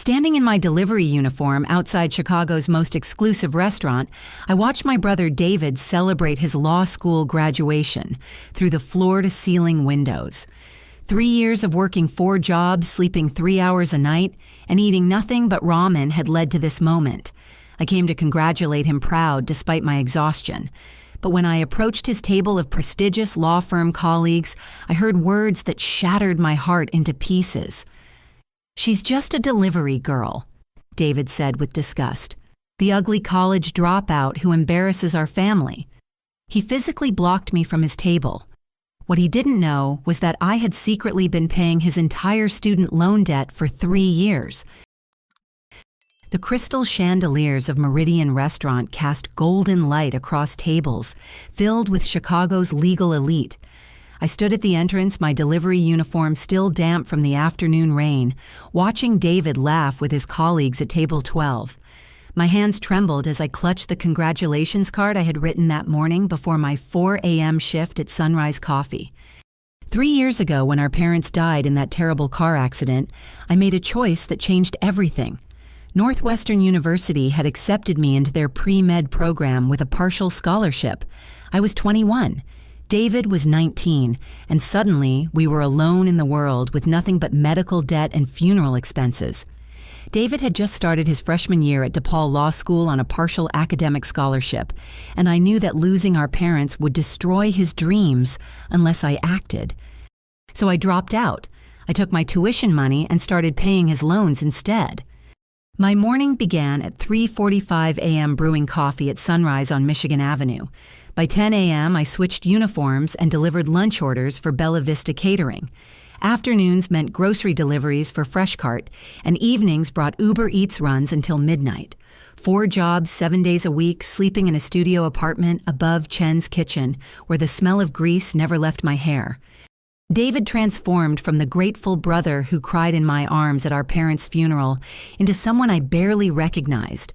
Standing in my delivery uniform outside Chicago's most exclusive restaurant, I watched my brother David celebrate his law school graduation through the floor-to-ceiling windows. 3 years of working 4 jobs, sleeping 3 hours a night, and eating nothing but ramen had led to this moment. I came to congratulate him proud despite my exhaustion. But when I approached his table of prestigious law firm colleagues, I heard words that shattered my heart into pieces. "She's just a delivery girl," David said with disgust. "The ugly college dropout who embarrasses our family." He physically blocked me from his table. What he didn't know was that I had secretly been paying his entire student loan debt for 3 years. The crystal chandeliers of Meridian Restaurant cast golden light across tables, filled with Chicago's legal elite. I stood at the entrance, my delivery uniform still damp from the afternoon rain, watching David laugh with his colleagues at table 12. My hands trembled as I clutched the congratulations card I had written that morning before my 4 a.m. shift at Sunrise Coffee. 3 years ago, when our parents died in that terrible car accident, I made a choice that changed everything. Northwestern University had accepted me into their pre-med program with a partial scholarship. I was 21. David was 19, and suddenly we were alone in the world with nothing but medical debt and funeral expenses. David had just started his freshman year at DePaul Law School on a partial academic scholarship, and I knew that losing our parents would destroy his dreams unless I acted. So I dropped out. I took my tuition money and started paying his loans instead. My morning began at 3:45 a.m. brewing coffee at Sunrise on Michigan Avenue. By 10 a.m., I switched uniforms and delivered lunch orders for Bella Vista Catering. Afternoons meant grocery deliveries for Fresh Cart, and evenings brought Uber Eats runs until midnight. 4 jobs, 7 days a week, sleeping in a studio apartment above Chen's kitchen, where the smell of grease never left my hair. David transformed from the grateful brother who cried in my arms at our parents' funeral into someone I barely recognized.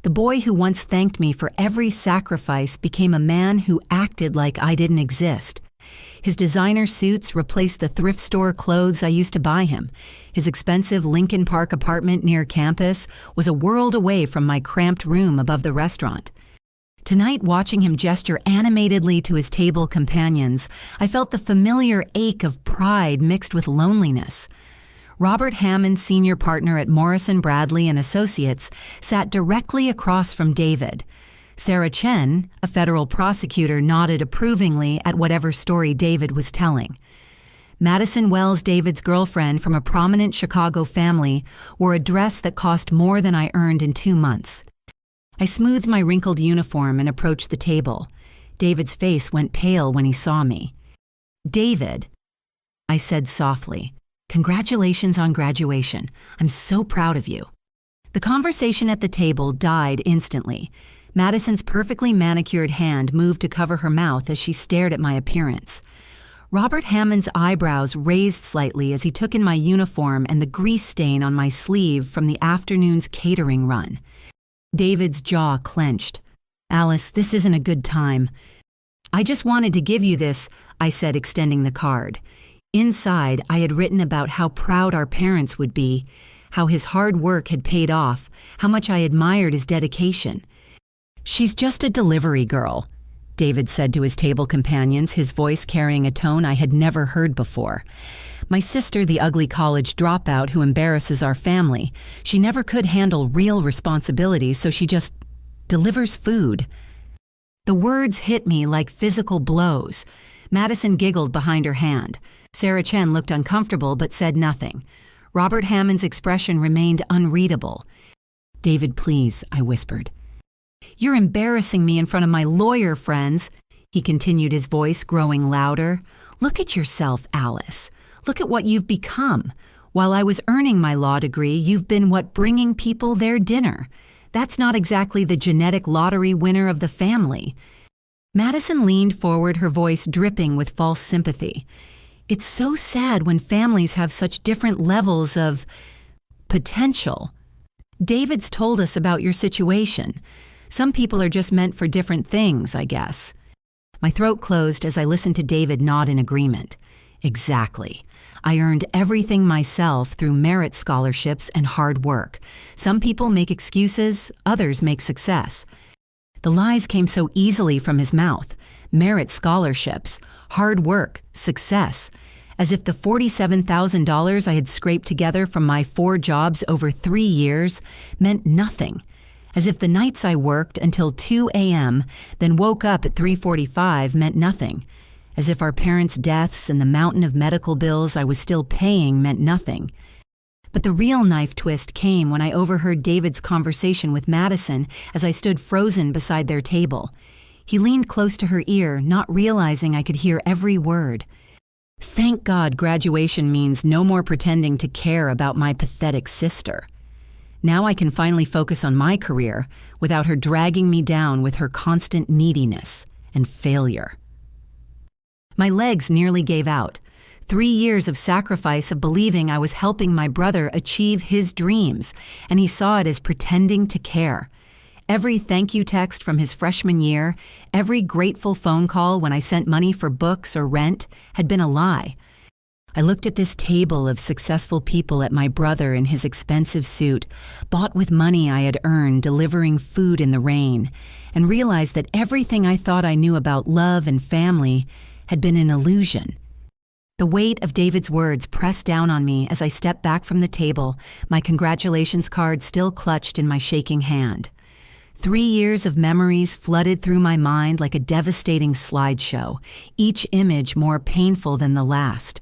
The boy who once thanked me for every sacrifice became a man who acted like I didn't exist. His designer suits replaced the thrift store clothes I used to buy him. His expensive Lincoln Park apartment near campus was a world away from my cramped room above the restaurant. Tonight, watching him gesture animatedly to his table companions, I felt the familiar ache of pride mixed with loneliness. Robert Hammond, senior partner at Morrison Bradley and Associates, sat directly across from David. Sarah Chen, a federal prosecutor, nodded approvingly at whatever story David was telling. Madison Wells, David's girlfriend from a prominent Chicago family, wore a dress that cost more than I earned in 2 months. I smoothed my wrinkled uniform and approached the table. David's face went pale when he saw me. "David," I said softly, "congratulations on graduation. I'm so proud of you." The conversation at the table died instantly. Madison's perfectly manicured hand moved to cover her mouth as she stared at my appearance. Robert Hammond's eyebrows raised slightly as he took in my uniform and the grease stain on my sleeve from the afternoon's catering run. David's jaw clenched. "Alice, this isn't a good time." "I just wanted to give you this," I said, extending the card. Inside, I had written about how proud our parents would be, how his hard work had paid off, how much I admired his dedication. "She's just a delivery girl," David said to his table companions, his voice carrying a tone I had never heard before. "My sister, the ugly college dropout who embarrasses our family, she never could handle real responsibility, so she just delivers food." The words hit me like physical blows. Madison giggled behind her hand. Sarah Chen looked uncomfortable but said nothing. Robert Hammond's expression remained unreadable. "David, please," I whispered. "You're embarrassing me in front of my lawyer friends," he continued, his voice growing louder. "Look at yourself, Alice. Look at what you've become. While I was earning my law degree, you've been bringing people their dinner. That's not exactly the genetic lottery winner of the family." Madison leaned forward, her voice dripping with false sympathy. "It's so sad when families have such different levels of potential. David's told us about your situation. Some people are just meant for different things, I guess." My throat closed as I listened to David nod in agreement. Exactly. I earned everything myself through merit scholarships and hard work. Some people make excuses, others make success. The lies came so easily from his mouth. Merit scholarships, hard work, success. As if the $47,000 I had scraped together from my 4 jobs over 3 years meant nothing. As if the nights I worked until 2 a.m., then woke up at 3:45 meant nothing. As if our parents' deaths and the mountain of medical bills I was still paying meant nothing. But the real knife twist came when I overheard David's conversation with Madison as I stood frozen beside their table. He leaned close to her ear, not realizing I could hear every word. Thank God graduation means no more pretending to care about my pathetic sister. Now I can finally focus on my career without her dragging me down with her constant neediness and failure. My legs nearly gave out. 3 years of sacrifice of believing I was helping my brother achieve his dreams, and he saw it as pretending to care. Every thank you text from his freshman year, every grateful phone call when I sent money for books or rent had been a lie. I looked at this table of successful people at my brother in his expensive suit, bought with money I had earned delivering food in the rain, and realized that everything I thought I knew about love and family had been an illusion. The weight of David's words pressed down on me as I stepped back from the table, my congratulations card still clutched in my shaking hand. 3 years of memories flooded through my mind like a devastating slideshow, each image more painful than the last.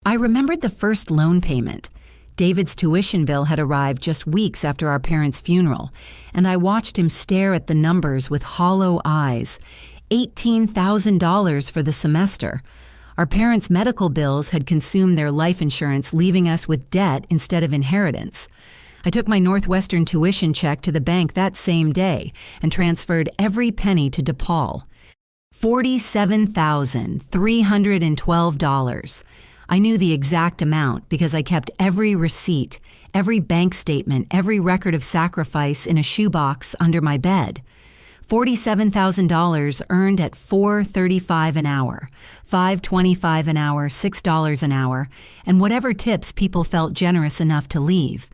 I remembered the first loan payment. David's tuition bill had arrived just weeks after our parents' funeral, and I watched him stare at the numbers with hollow eyes. $18,000 for the semester. Our parents' medical bills had consumed their life insurance, leaving us with debt instead of inheritance. I took my Northwestern tuition check to the bank that same day and transferred every penny to DePaul. $47,312. I knew the exact amount because I kept every receipt, every bank statement, every record of sacrifice in a shoebox under my bed. $47,000 earned at $4.35 an hour, $5.25 an hour, $6 an hour, and whatever tips people felt generous enough to leave.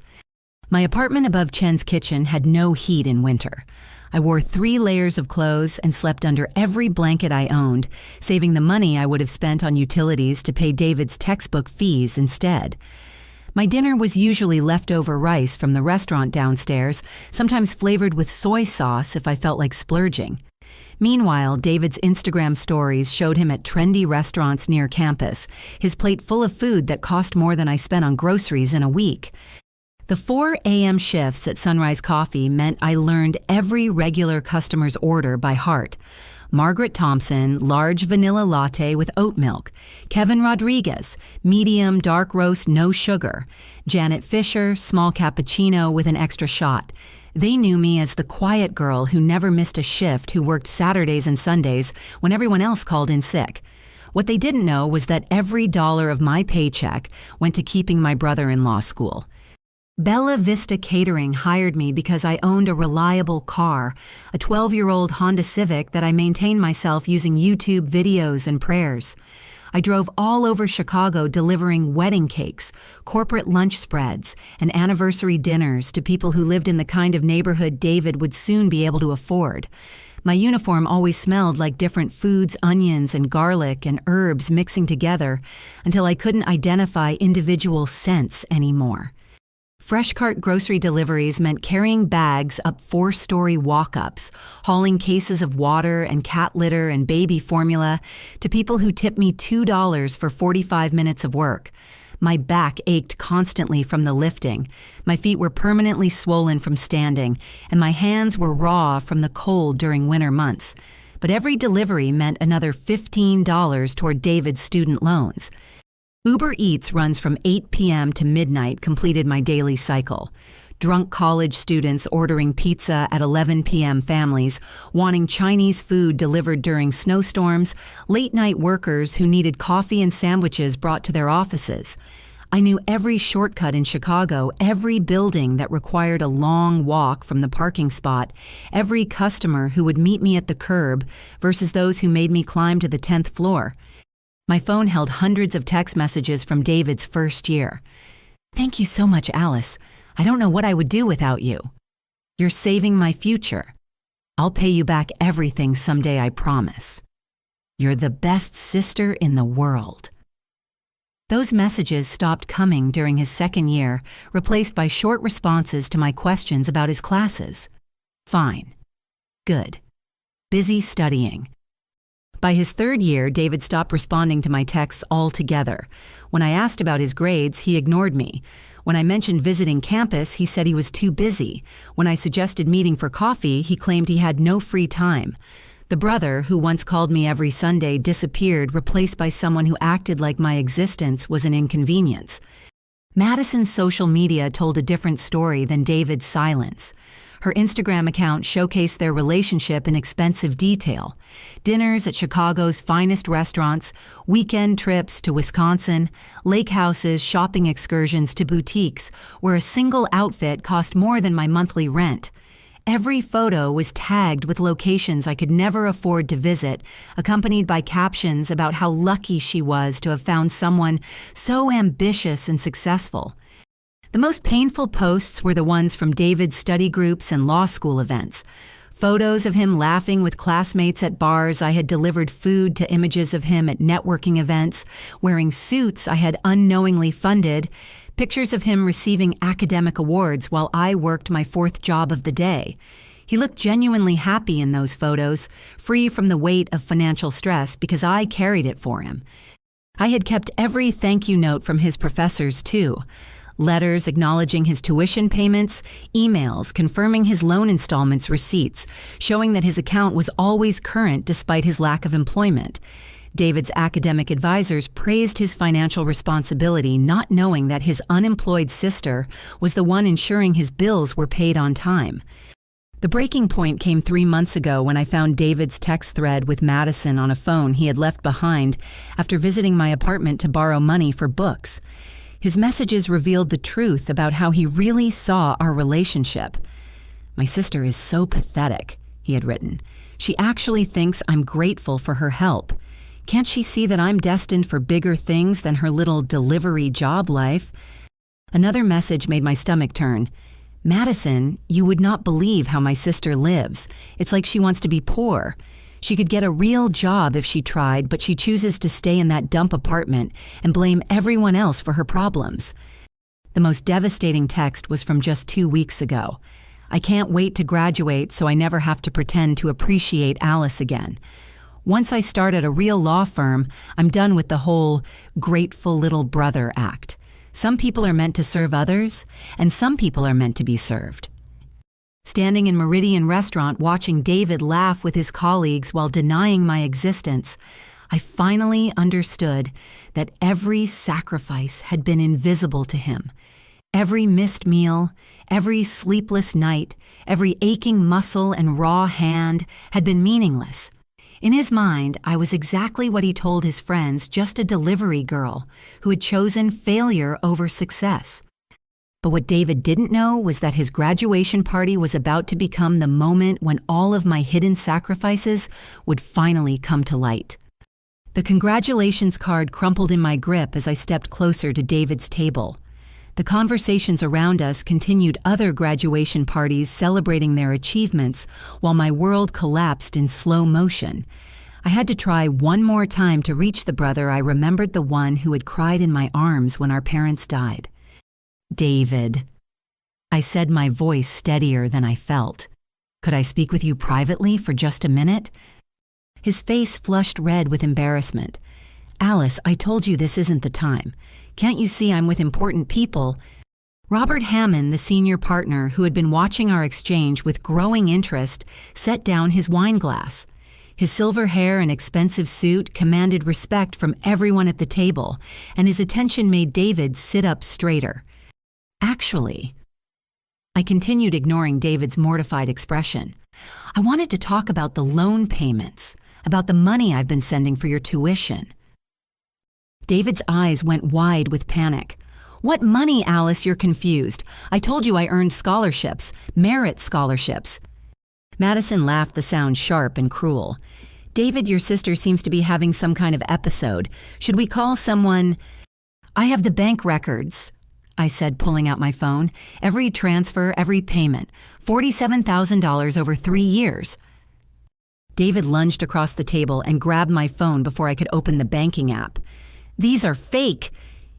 My apartment above Chen's kitchen had no heat in winter. I wore 3 layers of clothes and slept under every blanket I owned, saving the money I would have spent on utilities to pay David's textbook fees instead. My dinner was usually leftover rice from the restaurant downstairs, sometimes flavored with soy sauce if I felt like splurging. Meanwhile, David's Instagram stories showed him at trendy restaurants near campus, his plate full of food that cost more than I spent on groceries in a week. The 4 a.m. shifts at Sunrise Coffee meant I learned every regular customer's order by heart. Margaret Thompson, large vanilla latte with oat milk. Kevin Rodriguez, medium dark roast, no sugar. Janet Fisher, small cappuccino with an extra shot. They knew me as the quiet girl who never missed a shift, who worked Saturdays and Sundays when everyone else called in sick. What they didn't know was that every dollar of my paycheck went to keeping my brother in law school. Bella Vista Catering hired me because I owned a reliable car, a 12-year-old Honda Civic that I maintained myself using YouTube videos and prayers. I drove all over Chicago delivering wedding cakes, corporate lunch spreads, and anniversary dinners to people who lived in the kind of neighborhood David would soon be able to afford. My uniform always smelled like different foods, onions, and garlic and herbs mixing together until I couldn't identify individual scents anymore. Fresh cart grocery deliveries meant carrying bags up 4-story walk-ups, hauling cases of water and cat litter and baby formula to people who tipped me $2 for 45 minutes of work. My back ached constantly from the lifting, my feet were permanently swollen from standing, and my hands were raw from the cold during winter months. But every delivery meant another $15 toward David's student loans. Uber Eats runs from 8 p.m. to midnight completed my daily cycle. Drunk college students ordering pizza at 11 p.m. families, wanting Chinese food delivered during snowstorms, late-night workers who needed coffee and sandwiches brought to their offices. I knew every shortcut in Chicago, every building that required a long walk from the parking spot, every customer who would meet me at the curb versus those who made me climb to the 10th floor. My phone held hundreds of text messages from David's first year. "Thank you so much, Alice. I don't know what I would do without you. You're saving my future. I'll pay you back everything someday, I promise. You're the best sister in the world." Those messages stopped coming during his second year, replaced by short responses to my questions about his classes. Fine. Good. Busy studying. By his third year, David stopped responding to my texts altogether. When I asked about his grades, he ignored me. When I mentioned visiting campus, he said he was too busy. When I suggested meeting for coffee, he claimed he had no free time. The brother, who once called me every Sunday, disappeared, replaced by someone who acted like my existence was an inconvenience. Madison's social media told a different story than David's silence. Her Instagram account showcased their relationship in expensive detail. Dinners at Chicago's finest restaurants, weekend trips to Wisconsin, lake houses, shopping excursions to boutiques, where a single outfit cost more than my monthly rent. Every photo was tagged with locations I could never afford to visit, accompanied by captions about how lucky she was to have found someone so ambitious and successful. The most painful posts were the ones from David's study groups and law school events. Photos of him laughing with classmates at bars I had delivered food to, images of him at networking events, wearing suits I had unknowingly funded, pictures of him receiving academic awards while I worked my fourth job of the day. He looked genuinely happy in those photos, free from the weight of financial stress because I carried it for him. I had kept every thank you note from his professors, too. Letters acknowledging his tuition payments, emails confirming his loan installments receipts, showing that his account was always current despite his lack of employment. David's academic advisors praised his financial responsibility, not knowing that his unemployed sister was the one ensuring his bills were paid on time. The breaking point came 3 months ago when I found David's text thread with Madison on a phone he had left behind after visiting my apartment to borrow money for books. His messages revealed the truth about how he really saw our relationship. "My sister is so pathetic," he had written. "She actually thinks I'm grateful for her help. Can't she see that I'm destined for bigger things than her little delivery job life?" Another message made my stomach turn. "Madison, you would not believe how my sister lives. It's like she wants to be poor. She could get a real job if she tried, but she chooses to stay in that dump apartment and blame everyone else for her problems." The most devastating text was from just 2 weeks ago. "I can't wait to graduate so I never have to pretend to appreciate Alice again. Once I start at a real law firm, I'm done with the whole grateful little brother act. Some people are meant to serve others, and some people are meant to be served." Standing in Meridian Restaurant watching David laugh with his colleagues while denying my existence, I finally understood that every sacrifice had been invisible to him. Every missed meal, every sleepless night, every aching muscle and raw hand had been meaningless. In his mind, I was exactly what he told his friends, just a delivery girl who had chosen failure over success. But what David didn't know was that his graduation party was about to become the moment when all of my hidden sacrifices would finally come to light. The congratulations card crumpled in my grip as I stepped closer to David's table. The conversations around us continued other graduation parties celebrating their achievements while my world collapsed in slow motion. I had to try one more time to reach the brother I remembered, the one who had cried in my arms when our parents died. "David," I said, my voice steadier than I felt. "Could I speak with you privately for just a minute?" His face flushed red with embarrassment. "Alice, I told you this isn't the time. Can't you see I'm with important people?" Robert Hammond, the senior partner who had been watching our exchange with growing interest, set down his wine glass. His silver hair and expensive suit commanded respect from everyone at the table, and his attention made David sit up straighter. "Actually," I continued, ignoring David's mortified expression, "I wanted to talk about the loan payments, about the money I've been sending for your tuition." David's eyes went wide with panic. "What money, Alice? You're confused. I told you I earned scholarships, merit scholarships." Madison laughed, the sound sharp and cruel. David, your sister seems to be having some kind of episode. Should we call someone? I have the bank records, I said, pulling out my phone. Every transfer, every payment. $47,000 over 3 years. David lunged across the table and grabbed my phone before I could open the banking app. These are fake,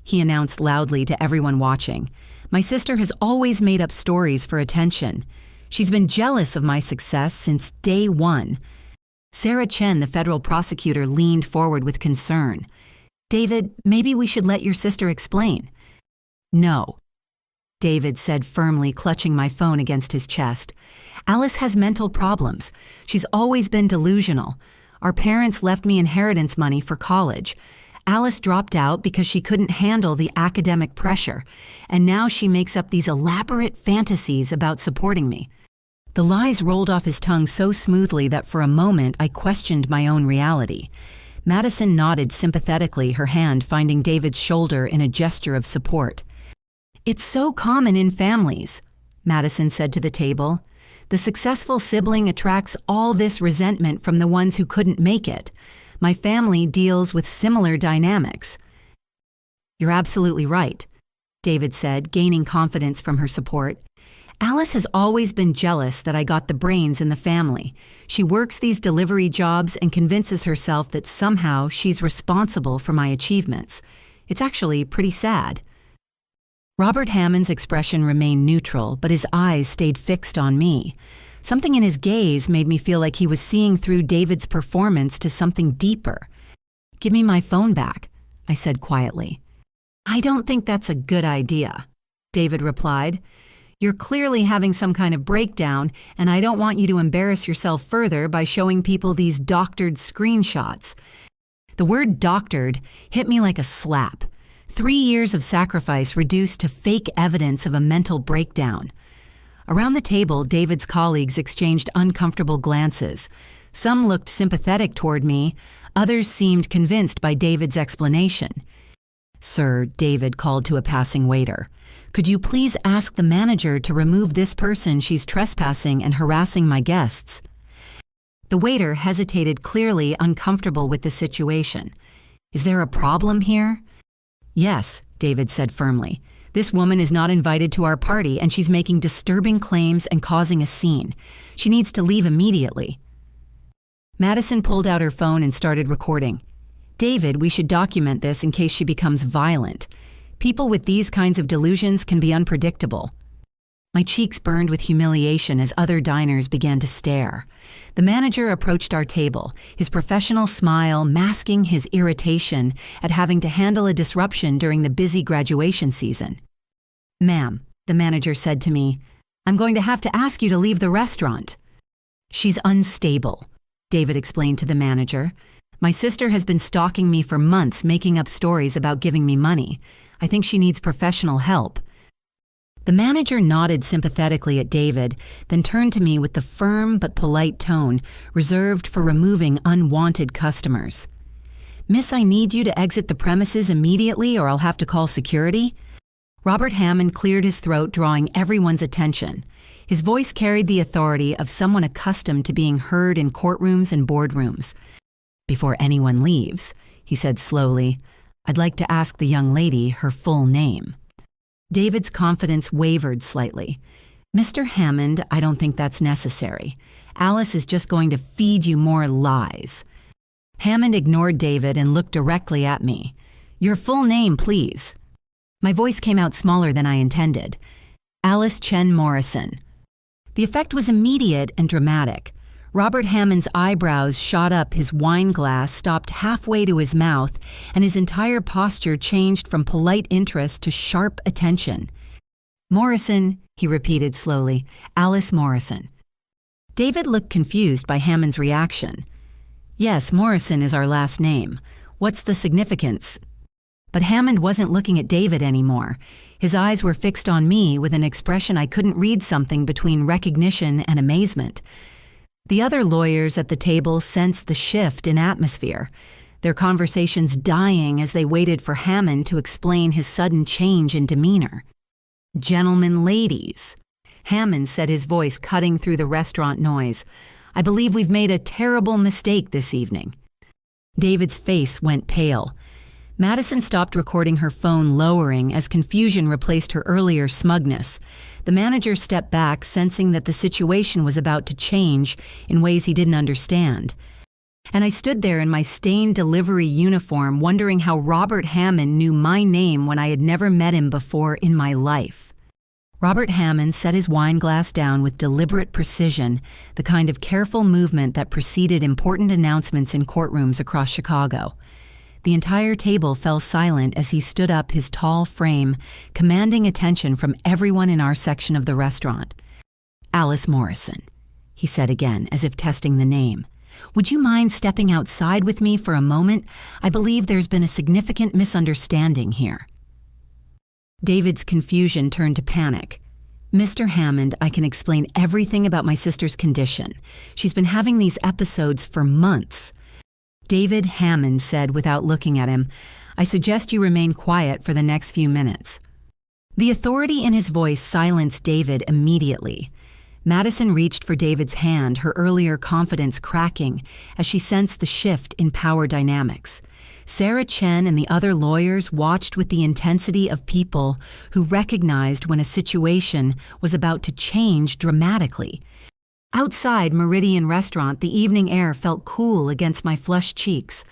he announced loudly to everyone watching. My sister has always made up stories for attention. She's been jealous of my success since day one. Sarah Chen, the federal prosecutor, leaned forward with concern. David, maybe we should let your sister explain. No, David said firmly, clutching my phone against his chest. Alice has mental problems. She's always been delusional. Our parents left me inheritance money for college. Alice dropped out because she couldn't handle the academic pressure, and now she makes up these elaborate fantasies about supporting me. The lies rolled off his tongue so smoothly that for a moment I questioned my own reality. Madison nodded sympathetically, her hand finding David's shoulder in a gesture of support. It's so common in families, Madison said to the table. The successful sibling attracts all this resentment from the ones who couldn't make it. My family deals with similar dynamics. You're absolutely right, David said, gaining confidence from her support. Alice has always been jealous that I got the brains in the family. She works these delivery jobs and convinces herself that somehow she's responsible for my achievements. It's actually pretty sad. Robert Hammond's expression remained neutral, but his eyes stayed fixed on me. Something in his gaze made me feel like he was seeing through David's performance to something deeper. Give me my phone back, I said quietly. I don't think that's a good idea, David replied. You're clearly having some kind of breakdown, and I don't want you to embarrass yourself further by showing people these doctored screenshots. The word doctored hit me like a slap. 3 years of sacrifice reduced to fake evidence of a mental breakdown. Around the table, David's colleagues exchanged uncomfortable glances. Some looked sympathetic toward me, others seemed convinced by David's explanation. Sir, David called to a passing waiter. Could you please ask the manager to remove this person? She's trespassing and harassing my guests. The waiter hesitated, clearly uncomfortable with the situation. Is there a problem here? Yes, David said firmly. This woman is not invited to our party and she's making disturbing claims and causing a scene. She needs to leave immediately. Madison pulled out her phone and started recording. David, we should document this in case she becomes violent. People with these kinds of delusions can be unpredictable. My cheeks burned with humiliation as other diners began to stare. The manager approached our table, his professional smile masking his irritation at having to handle a disruption during the busy graduation season. Ma'am, the manager said to me, I'm going to have to ask you to leave the restaurant. She's unstable, David explained to the manager. My sister has been stalking me for months, making up stories about giving me money. I think she needs professional help. The manager nodded sympathetically at David, then turned to me with the firm but polite tone reserved for removing unwanted customers. Miss, I need you to exit the premises immediately or I'll have to call security. Robert Hammond cleared his throat, drawing everyone's attention. His voice carried the authority of someone accustomed to being heard in courtrooms and boardrooms. Before anyone leaves, he said slowly, I'd like to ask the young lady her full name. David's confidence wavered slightly. Mr. Hammond, I don't think that's necessary. Alice is just going to feed you more lies. Hammond ignored David and looked directly at me. Your full name, please. My voice came out smaller than I intended. Alice Chen Morrison. The effect was immediate and dramatic. Robert Hammond's eyebrows shot up, his wine glass stopped halfway to his mouth, and his entire posture changed from polite interest to sharp attention. Morrison, he repeated slowly, Alice Morrison. David looked confused by Hammond's reaction. Yes, Morrison is our last name. What's the significance? But Hammond wasn't looking at David anymore. His eyes were fixed on me with an expression I couldn't read, something between recognition and amazement. The other lawyers at the table sensed the shift in atmosphere, their conversations dying as they waited for Hammond to explain his sudden change in demeanor. Gentlemen, ladies, Hammond said, his voice cutting through the restaurant noise. I believe we've made a terrible mistake this evening." David's face went pale. Madison stopped recording her phone, lowering as confusion replaced her earlier smugness. The manager stepped back, sensing that the situation was about to change in ways he didn't understand. And I stood there in my stained delivery uniform, wondering how Robert Hammond knew my name when I had never met him before in my life. Robert Hammond set his wine glass down with deliberate precision, the kind of careful movement that preceded important announcements in courtrooms across Chicago. The entire table fell silent as he stood up, his tall frame commanding attention from everyone in our section of the restaurant. "Alice Morrison," he said again, as if testing the name. "Would you mind stepping outside with me for a moment? I believe there's been a significant misunderstanding here." David's confusion turned to panic. "Mr. Hammond, I can explain everything about my sister's condition. She's been having these episodes for months." David Hammond said without looking at him, "I suggest you remain quiet for the next few minutes." The authority in his voice silenced David immediately. Madison reached for David's hand, her earlier confidence cracking as she sensed the shift in power dynamics. Sarah Chen and the other lawyers watched with the intensity of people who recognized when a situation was about to change dramatically. Outside Meridian Restaurant, the evening air felt cool against my flushed cheeks.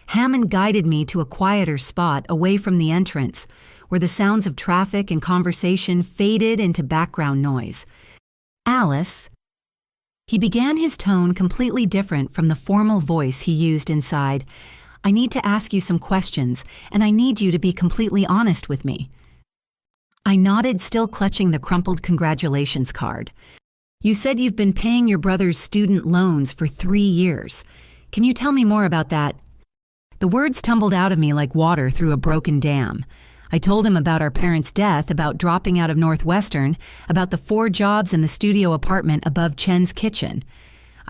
Hammond guided me to a quieter spot away from the entrance, where the sounds of traffic and conversation faded into background noise. "Alice," he began, his tone completely different from the formal voice he used inside. "I need to ask you some questions, and I need you to be completely honest with me." I nodded, still clutching the crumpled congratulations card. "You said you've been paying your brother's student loans for 3 years. Can you tell me more about that?" The words tumbled out of me like water through a broken dam. I told him about our parents' death, about dropping out of Northwestern, about the 4 jobs in the studio apartment above Chen's kitchen.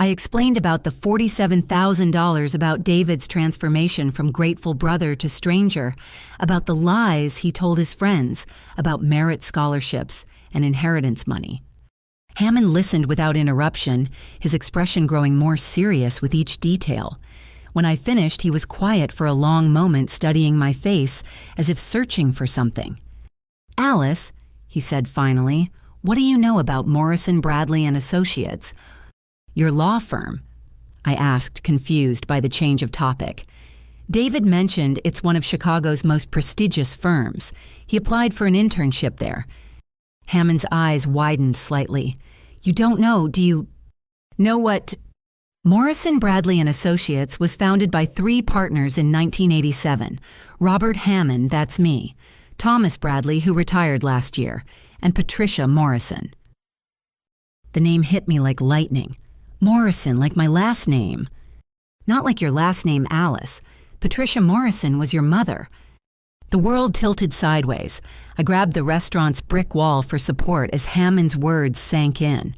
I explained about the $47,000, about David's transformation from grateful brother to stranger, about the lies he told his friends, about merit scholarships and inheritance money. Hammond listened without interruption, his expression growing more serious with each detail. When I finished, he was quiet for a long moment, studying my face as if searching for something. "Alice," he said finally, "what do you know about Morrison, Bradley and Associates?" "Your law firm?" I asked, confused by the change of topic. David mentioned it's one of Chicago's most prestigious firms. He applied for an internship there. Hammond's eyes widened slightly. "You don't know, do you know what?" Morrison, Bradley and Associates was founded by 3 partners in 1987. Robert Hammond, that's me, Thomas Bradley, who retired last year, and Patricia Morrison. The name hit me like lightning. Morrison, like my last name. Not like your last name, Alice. Patricia Morrison was your mother. The world tilted sideways. I grabbed the restaurant's brick wall for support as Hammond's words sank in.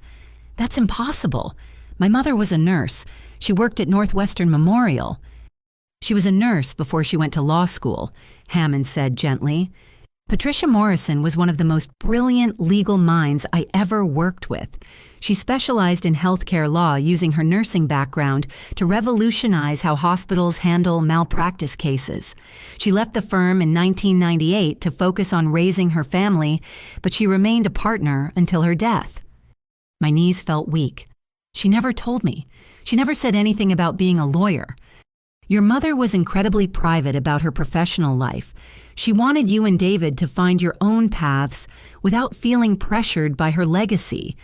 "That's impossible. My mother was a nurse. She worked at Northwestern Memorial." "She was a nurse before she went to law school," Hammond said gently. "Patricia Morrison was one of the most brilliant legal minds I ever worked with. She specialized in healthcare law, using her nursing background to revolutionize how hospitals handle malpractice cases. She left the firm in 1998 to focus on raising her family, but she remained a partner until her death." My knees felt weak. "She never told me. She never said anything about being a lawyer. Your mother was incredibly private about her professional life. She wanted you and David to find your own paths without feeling pressured by her legacy.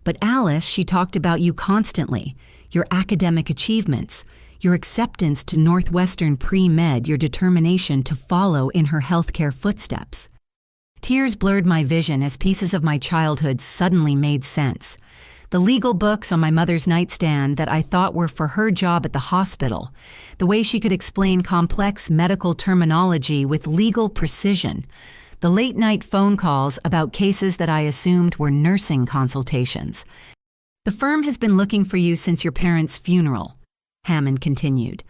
But Alice, she talked about you constantly, your academic achievements, your acceptance to Northwestern pre-med, your determination to follow in her healthcare footsteps." Tears blurred my vision as pieces of my childhood suddenly made sense. The legal books on my mother's nightstand that I thought were for her job at the hospital, the way she could explain complex medical terminology with legal precision, the late-night phone calls about cases that I assumed were nursing consultations. "The firm has been looking for you since your parents' funeral," Hammond continued.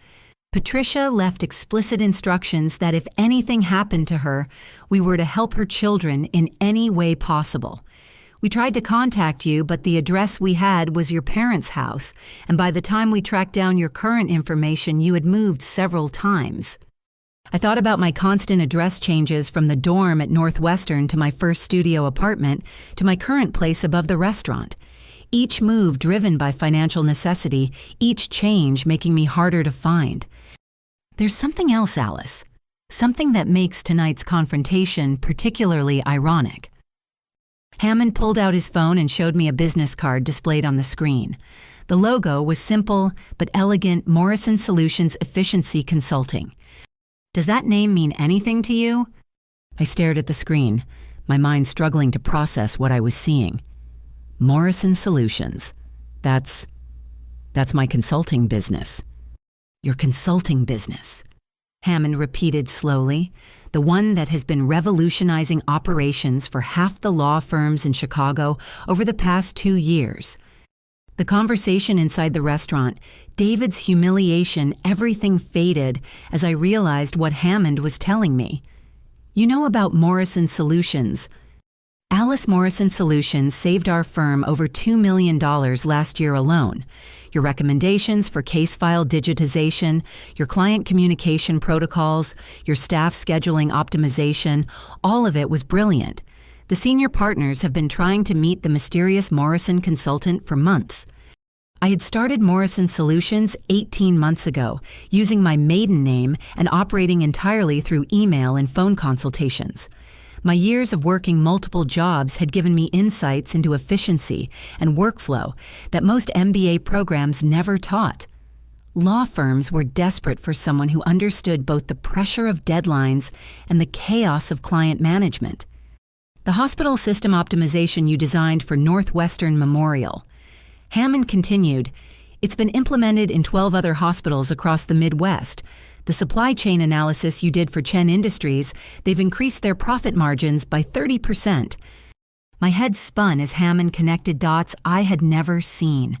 "Patricia left explicit instructions that if anything happened to her, we were to help her children in any way possible. We tried to contact you, but the address we had was your parents' house, and by the time we tracked down your current information, you had moved several times. I thought about my constant address changes from the dorm at Northwestern to my first studio apartment to my current place above the restaurant. Each move driven by financial necessity, each change making me harder to find. There's something else, Alice. Something that makes tonight's confrontation particularly ironic. Hammond pulled out his phone and showed me a business card displayed on the screen. The logo was simple but elegant: Morrison Solutions Efficiency Consulting. Does that name mean anything to you? I stared at the screen, my mind struggling to process what I was seeing. Morrison Solutions. That's my consulting business. Your consulting business, Hammond repeated slowly, the one that has been revolutionizing operations for half the law firms in Chicago over the past 2 years. The conversation inside the restaurant, David's humiliation, everything faded as I realized what Hammond was telling me. You know about Morrison Solutions. Alice Morrison Solutions saved our firm over $2 million last year alone. Your recommendations for case file digitization, your client communication protocols, your staff scheduling optimization, all of it was brilliant. The senior partners have been trying to meet the mysterious Morrison consultant for months. I had started Morrison Solutions 18 months ago, using my maiden name and operating entirely through email and phone consultations. My years of working multiple jobs had given me insights into efficiency and workflow that most MBA programs never taught. Law firms were desperate for someone who understood both the pressure of deadlines and the chaos of client management. The hospital system optimization you designed for Northwestern Memorial. Hammond continued, it's been implemented in 12 other hospitals across the Midwest. The supply chain analysis you did for Chen Industries, they've increased their profit margins by 30%. My head spun as Hammond connected dots I had never seen.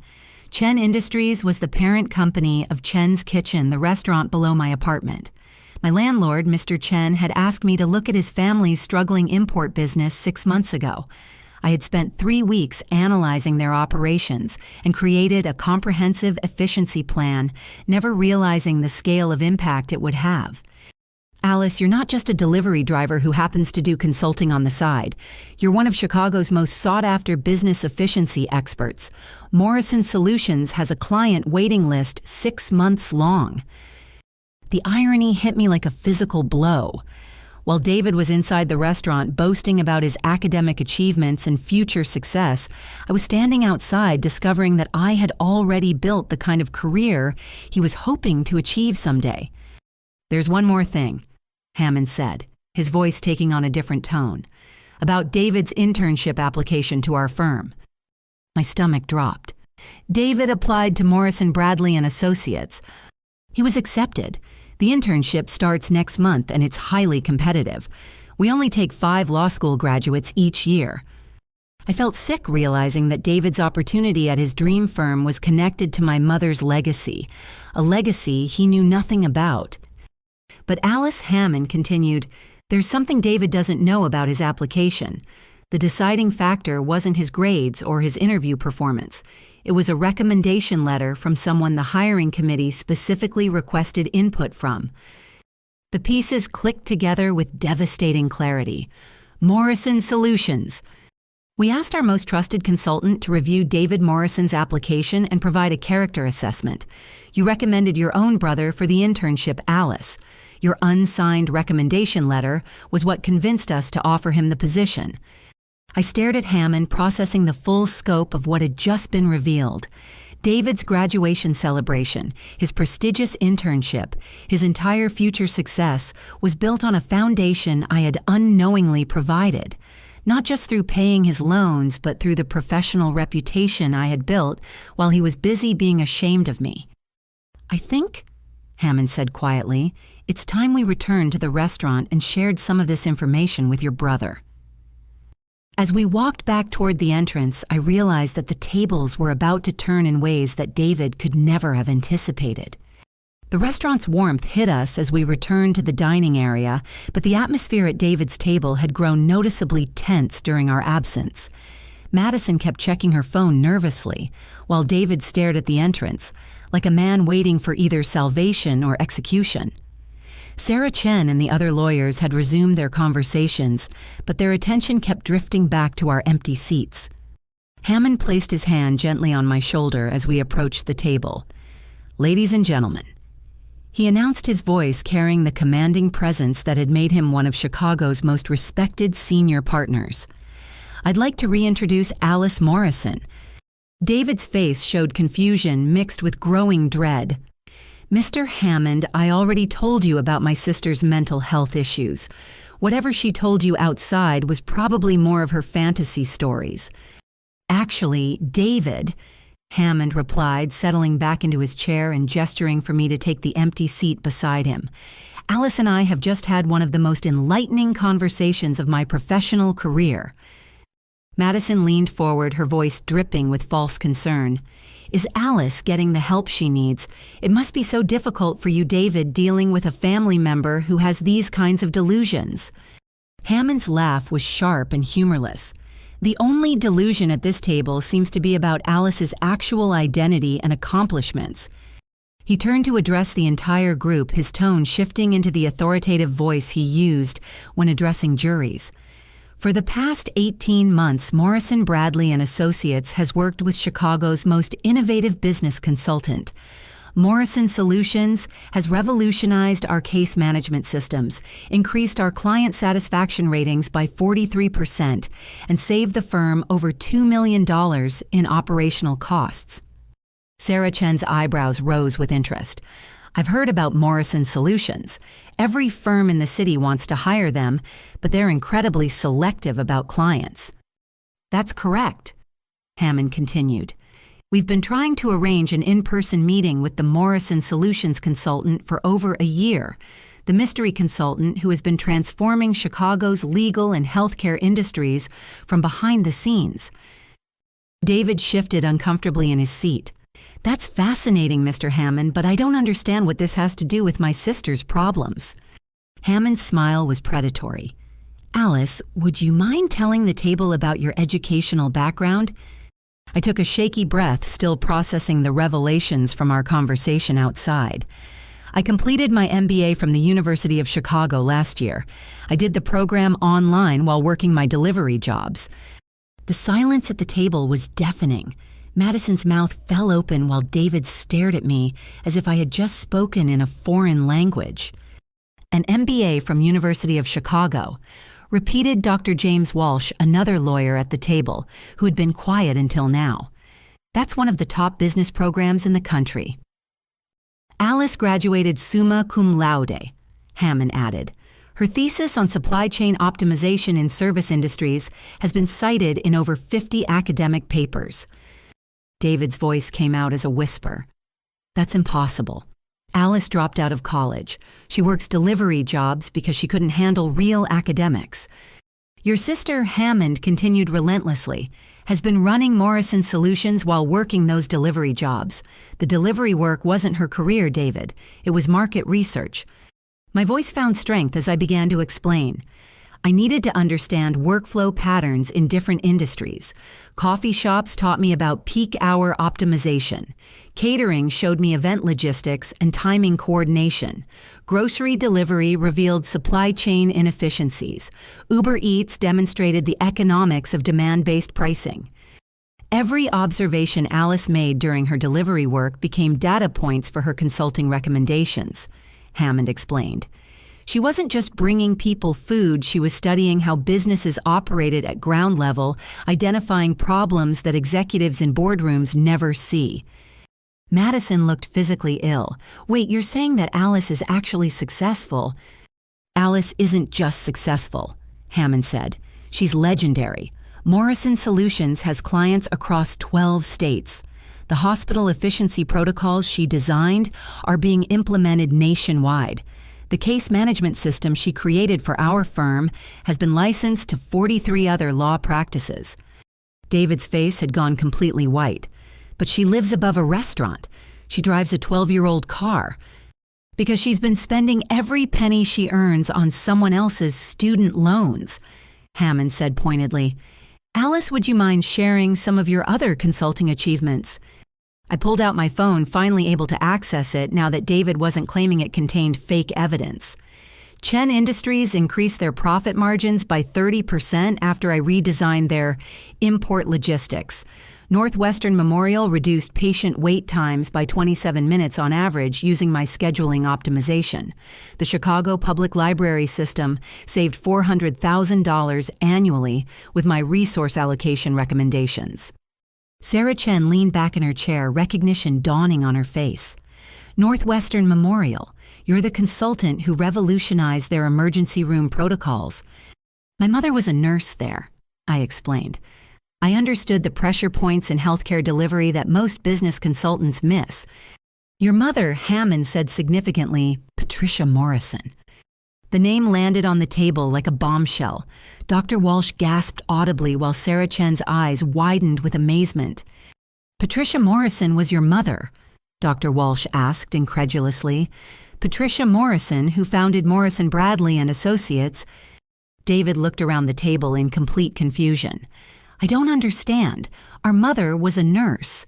Chen Industries was the parent company of Chen's Kitchen, the restaurant below my apartment. My landlord, Mr. Chen, had asked me to look at his family's struggling import business 6 months ago. I had spent 3 weeks analyzing their operations and created a comprehensive efficiency plan, never realizing the scale of impact it would have. Alice, you're not just a delivery driver who happens to do consulting on the side. You're one of Chicago's most sought-after business efficiency experts. Morrison Solutions has a client waiting list 6 months long. The irony hit me like a physical blow. While David was inside the restaurant boasting about his academic achievements and future success, I was standing outside discovering that I had already built the kind of career he was hoping to achieve someday. There's one more thing, Hammond said, his voice taking on a different tone, about David's internship application to our firm. My stomach dropped. David applied to Morrison Bradley and Associates. He was accepted. The internship starts next month and it's highly competitive. We only take 5 law school graduates each year. I felt sick realizing that David's opportunity at his dream firm was connected to my mother's legacy, a legacy he knew nothing about. But Alice Hammond continued, there's something David doesn't know about his application. The deciding factor wasn't his grades or his interview performance. It was a recommendation letter from someone the hiring committee specifically requested input from. The pieces clicked together with devastating clarity. Morrison Solutions. We asked our most trusted consultant to review David Morrison's application and provide a character assessment. You recommended your own brother for the internship, Alice. Your unsigned recommendation letter was what convinced us to offer him the position. I stared at Hammond, processing the full scope of what had just been revealed. David's graduation celebration, his prestigious internship, his entire future success was built on a foundation I had unknowingly provided, not just through paying his loans, but through the professional reputation I had built while he was busy being ashamed of me. I think, Hammond said quietly, it's time we returned to the restaurant and shared some of this information with your brother. As we walked back toward the entrance, I realized that the tables were about to turn in ways that David could never have anticipated. The restaurant's warmth hit us as we returned to the dining area, but the atmosphere at David's table had grown noticeably tense during our absence. Madison kept checking her phone nervously, while David stared at the entrance, like a man waiting for either salvation or execution. Sarah Chen and the other lawyers had resumed their conversations, but their attention kept drifting back to our empty seats. Hammond placed his hand gently on my shoulder as we approached the table. "Ladies and gentlemen," he announced, his voice carrying the commanding presence that had made him one of Chicago's most respected senior partners. "I'd like to reintroduce Alice Morrison." David's face showed confusion mixed with growing dread. "Mr. Hammond, I already told you about my sister's mental health issues. Whatever she told you outside was probably more of her fantasy stories." "Actually, David," Hammond replied, settling back into his chair and gesturing for me to take the empty seat beside him. "Alice and I have just had one of the most enlightening conversations of my professional career." Madison leaned forward, her voice dripping with false concern. "Is Alice getting the help she needs? It must be so difficult for you, David, dealing with a family member who has these kinds of delusions." Hammond's laugh was sharp and humorless. "The only delusion at this table seems to be about Alice's actual identity and accomplishments." He turned to address the entire group, his tone shifting into the authoritative voice he used when addressing juries. "For the past 18 months, Morrison Bradley and Associates has worked with Chicago's most innovative business consultant. Morrison Solutions has revolutionized our case management systems, increased our client satisfaction ratings by 43%, and saved the firm over $2 million in operational costs." Sarah Chen's eyebrows rose with interest. "I've heard about Morrison Solutions. Every firm in the city wants to hire them, but they're incredibly selective about clients." "That's correct," Hammond continued. "We've been trying to arrange an in-person meeting with the Morrison Solutions consultant for over a year, the mystery consultant who has been transforming Chicago's legal and healthcare industries from behind the scenes." David shifted uncomfortably in his seat. "That's fascinating, Mr. Hammond, but I don't understand what this has to do with my sister's problems." Hammond's smile was predatory. "Alice, would you mind telling the table about your educational background?" I took a shaky breath, still processing the revelations from our conversation outside. "I completed my MBA from the University of Chicago last year. I did the program online while working my delivery jobs." The silence at the table was deafening. Madison's mouth fell open while David stared at me as if I had just spoken in a foreign language. "An MBA from University of Chicago," repeated Dr. James Walsh, another lawyer at the table, who had been quiet until now. "That's one of the top business programs in the country." "Alice graduated summa cum laude," Hammond added. "Her thesis on supply chain optimization in service industries has been cited in over 50 academic papers." David's voice came out as a whisper. "That's impossible. Alice dropped out of college. She works delivery jobs because she couldn't handle real academics." "Your sister, Hammond," continued relentlessly, "has been running Morrison Solutions while working those delivery jobs. The delivery work wasn't her career, David. It was market research." My voice found strength as I began to explain. I needed to understand workflow patterns in different industries. Coffee shops taught me about peak hour optimization. Catering showed me event logistics and timing coordination. Grocery delivery revealed supply chain inefficiencies. Uber Eats demonstrated the economics of demand-based pricing. Every observation Alice made during her delivery work became data points for her consulting recommendations, Hammond explained. She wasn't just bringing people food, she was studying how businesses operated at ground level, identifying problems that executives in boardrooms never see. Madison looked physically ill. "Wait, you're saying that Alice is actually successful?" "Alice isn't just successful," Hammond said. "She's legendary. Morrison Solutions has clients across 12 states. The hospital efficiency protocols she designed are being implemented nationwide. The case management system she created for our firm has been licensed to 43 other law practices." David's face had gone completely white. "But she lives above a restaurant. She drives a 12-year-old car." "Because she's been spending every penny she earns on someone else's student loans," Hammond said pointedly. Alice, would you mind sharing some of your other consulting achievements? I pulled out my phone, finally able to access it now that David wasn't claiming it contained fake evidence. Chen Industries increased their profit margins by 30% after I redesigned their import logistics. Northwestern Memorial reduced patient wait times by 27 minutes on average using my scheduling optimization. The Chicago Public Library System saved $400,000 annually with my resource allocation recommendations. Sarah Chen leaned back in her chair, recognition dawning on her face. Northwestern Memorial, you're the consultant who revolutionized their emergency room protocols. My mother was a nurse there, I explained. I understood the pressure points in healthcare delivery that most business consultants miss. Your mother, Hammond said significantly, Patricia Morrison. The name landed on the table like a bombshell. Dr. Walsh gasped audibly while Sarah Chen's eyes widened with amazement. Patricia Morrison was your mother? Dr. Walsh asked incredulously. Patricia Morrison, who founded Morrison Bradley and Associates. David looked around the table in complete confusion. I don't understand. Our mother was a nurse.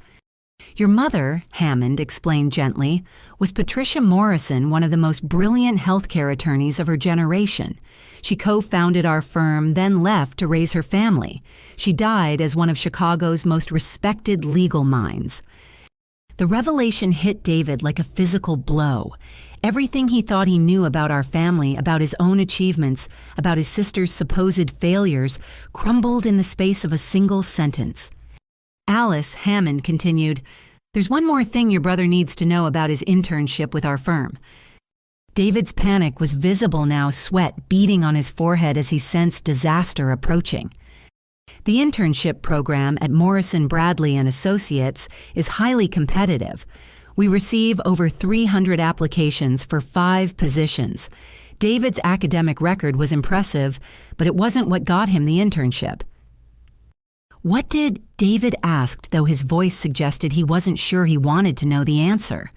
Your mother, Hammond explained gently, was Patricia Morrison, one of the most brilliant healthcare attorneys of her generation. She co-founded our firm, then left to raise her family. She died as one of Chicago's most respected legal minds. The revelation hit David like a physical blow. Everything he thought he knew about our family, about his own achievements, about his sister's supposed failures, crumbled in the space of a single sentence. Alice, Hammond continued, There's one more thing your brother needs to know about his internship with our firm. David's panic was visible now, sweat beading on his forehead as he sensed disaster approaching. The internship program at Morrison Bradley and Associates is highly competitive. We receive over 300 applications for 5 positions. David's academic record was impressive, but it wasn't what got him the internship. What did David ask, though his voice suggested he wasn't sure he wanted to know the answer?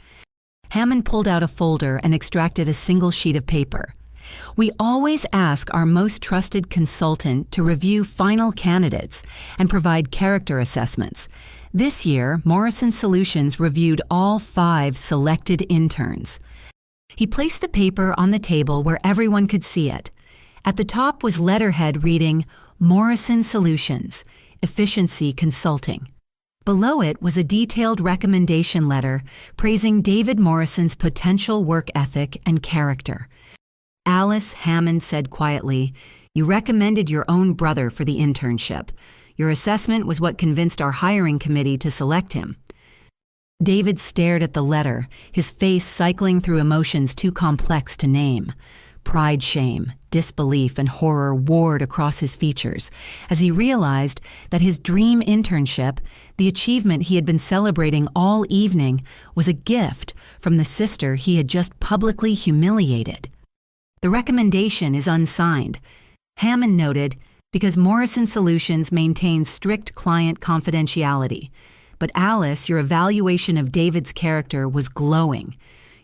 Hammond pulled out a folder and extracted a single sheet of paper. We always ask our most trusted consultant to review final candidates and provide character assessments. This year, Morrison Solutions reviewed all 5 selected interns. He placed the paper on the table where everyone could see it. At the top was letterhead reading, Morrison Solutions, Efficiency Consulting. Below it was a detailed recommendation letter praising David Morrison's potential work ethic and character. Alice, Hammond said quietly, You recommended your own brother for the internship. Your assessment was what convinced our hiring committee to select him. David stared at the letter, his face cycling through emotions too complex to name. Pride, shame, disbelief, and horror warred across his features as he realized that his dream internship, the achievement he had been celebrating all evening, was a gift from the sister he had just publicly humiliated. The recommendation is unsigned. Hammond noted, because Morrison Solutions maintains strict client confidentiality. But Alice, your evaluation of David's character was glowing.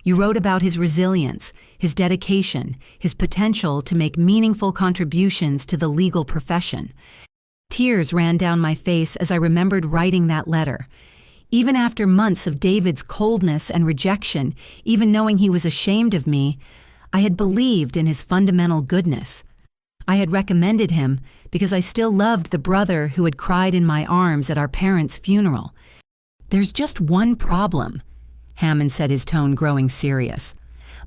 You wrote about his resilience, his dedication, his potential to make meaningful contributions to the legal profession. Tears ran down my face as I remembered writing that letter. Even after months of David's coldness and rejection, even knowing he was ashamed of me, I had believed in his fundamental goodness. I had recommended him because I still loved the brother who had cried in my arms at our parents' funeral. There's just one problem, Hammond said, his tone growing serious.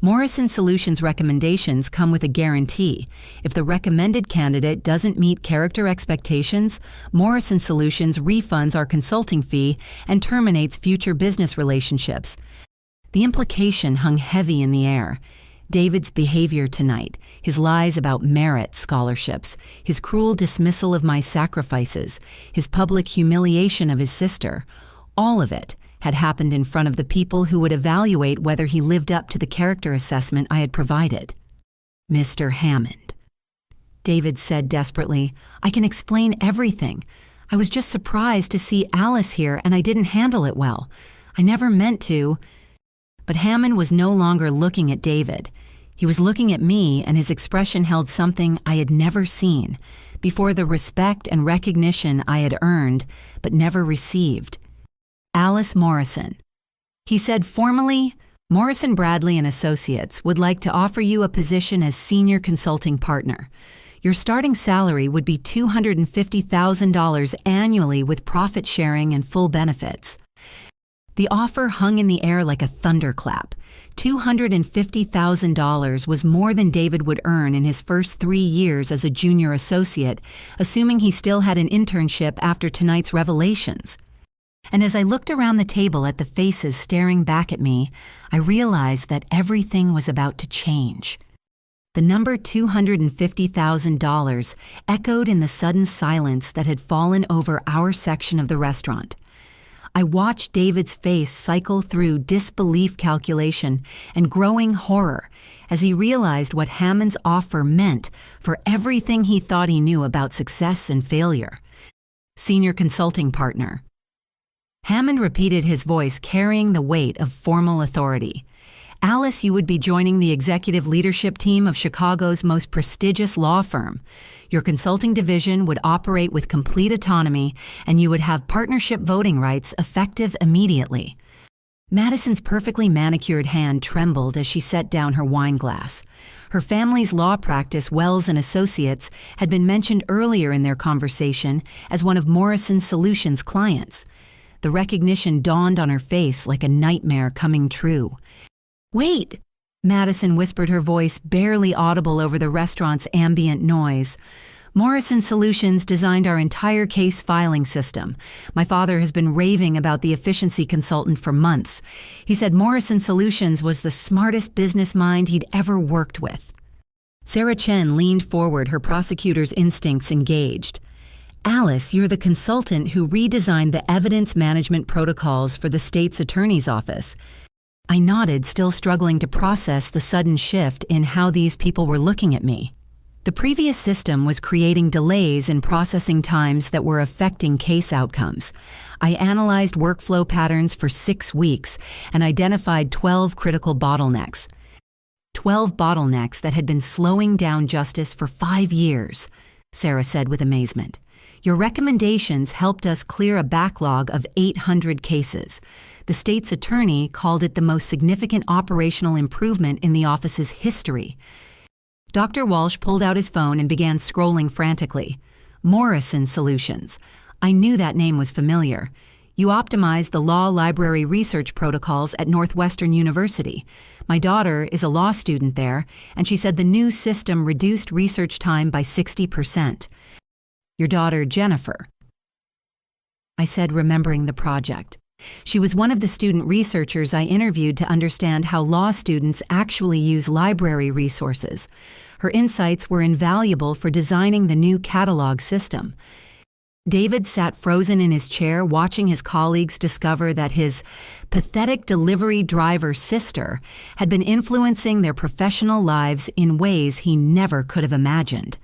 Morrison Solutions recommendations come with a guarantee. If the recommended candidate doesn't meet character expectations, Morrison Solutions refunds our consulting fee and terminates future business relationships. The implication hung heavy in the air. David's behavior tonight, his lies about merit scholarships, his cruel dismissal of my sacrifices, his public humiliation of his sister, all of it had happened in front of the people who would evaluate whether he lived up to the character assessment I had provided. Mr. Hammond. David said desperately, I can explain everything. I was just surprised to see Alice here and I didn't handle it well. I never meant to. But Hammond was no longer looking at David. He was looking at me, and his expression held something I had never seen. before the respect and recognition I had earned but never received. Alice Morrison. He said formally, Morrison Bradley and Associates would like to offer you a position as senior consulting partner. Your starting salary would be $250,000 annually with profit sharing and full benefits. The offer hung in the air like a thunderclap. $250,000 was more than David would earn in his first 3 years as a junior associate, assuming he still had an internship after tonight's revelations. And as I looked around the table at the faces staring back at me, I realized that everything was about to change. The number $250,000 echoed in the sudden silence that had fallen over our section of the restaurant. I watched David's face cycle through disbelief calculation and growing horror as he realized what Hammond's offer meant for everything he thought he knew about success and failure. Senior consulting partner. Hammond repeated, his voice carrying the weight of formal authority. Alice, you would be joining the executive leadership team of Chicago's most prestigious law firm. Your consulting division would operate with complete autonomy, and you would have partnership voting rights effective immediately. Madison's perfectly manicured hand trembled as she set down her wine glass. Her family's law practice, Wells and Associates, had been mentioned earlier in their conversation as one of Morrison Solutions' clients. The recognition dawned on her face like a nightmare coming true. "Wait!" Madison whispered, her voice barely audible over the restaurant's ambient noise. "Morrison Solutions designed our entire case filing system. My father has been raving about the efficiency consultant for months. He said Morrison Solutions was the smartest business mind he'd ever worked with." Sarah Chen leaned forward, her prosecutor's instincts engaged. "Alice, you're the consultant who redesigned the evidence management protocols for the state's attorney's office." I nodded, still struggling to process the sudden shift in how these people were looking at me. The previous system was creating delays in processing times that were affecting case outcomes. I analyzed workflow patterns for 6 weeks and identified 12 critical bottlenecks. 12 bottlenecks that had been slowing down justice for 5 years, Sarah said with amazement. Your recommendations helped us clear a backlog of 800 cases. The state's attorney called it the most significant operational improvement in the office's history. Dr. Walsh pulled out his phone and began scrolling frantically. Morrison Solutions. I knew that name was familiar. You optimized the law library research protocols at Northwestern University. My daughter is a law student there, and she said the new system reduced research time by 60%. Your daughter, Jennifer. I said, remembering the project. She was one of the student researchers I interviewed to understand how law students actually use library resources. Her insights were invaluable for designing the new catalog system. David sat frozen in his chair, watching his colleagues discover that his pathetic delivery driver sister had been influencing their professional lives in ways he never could have imagined.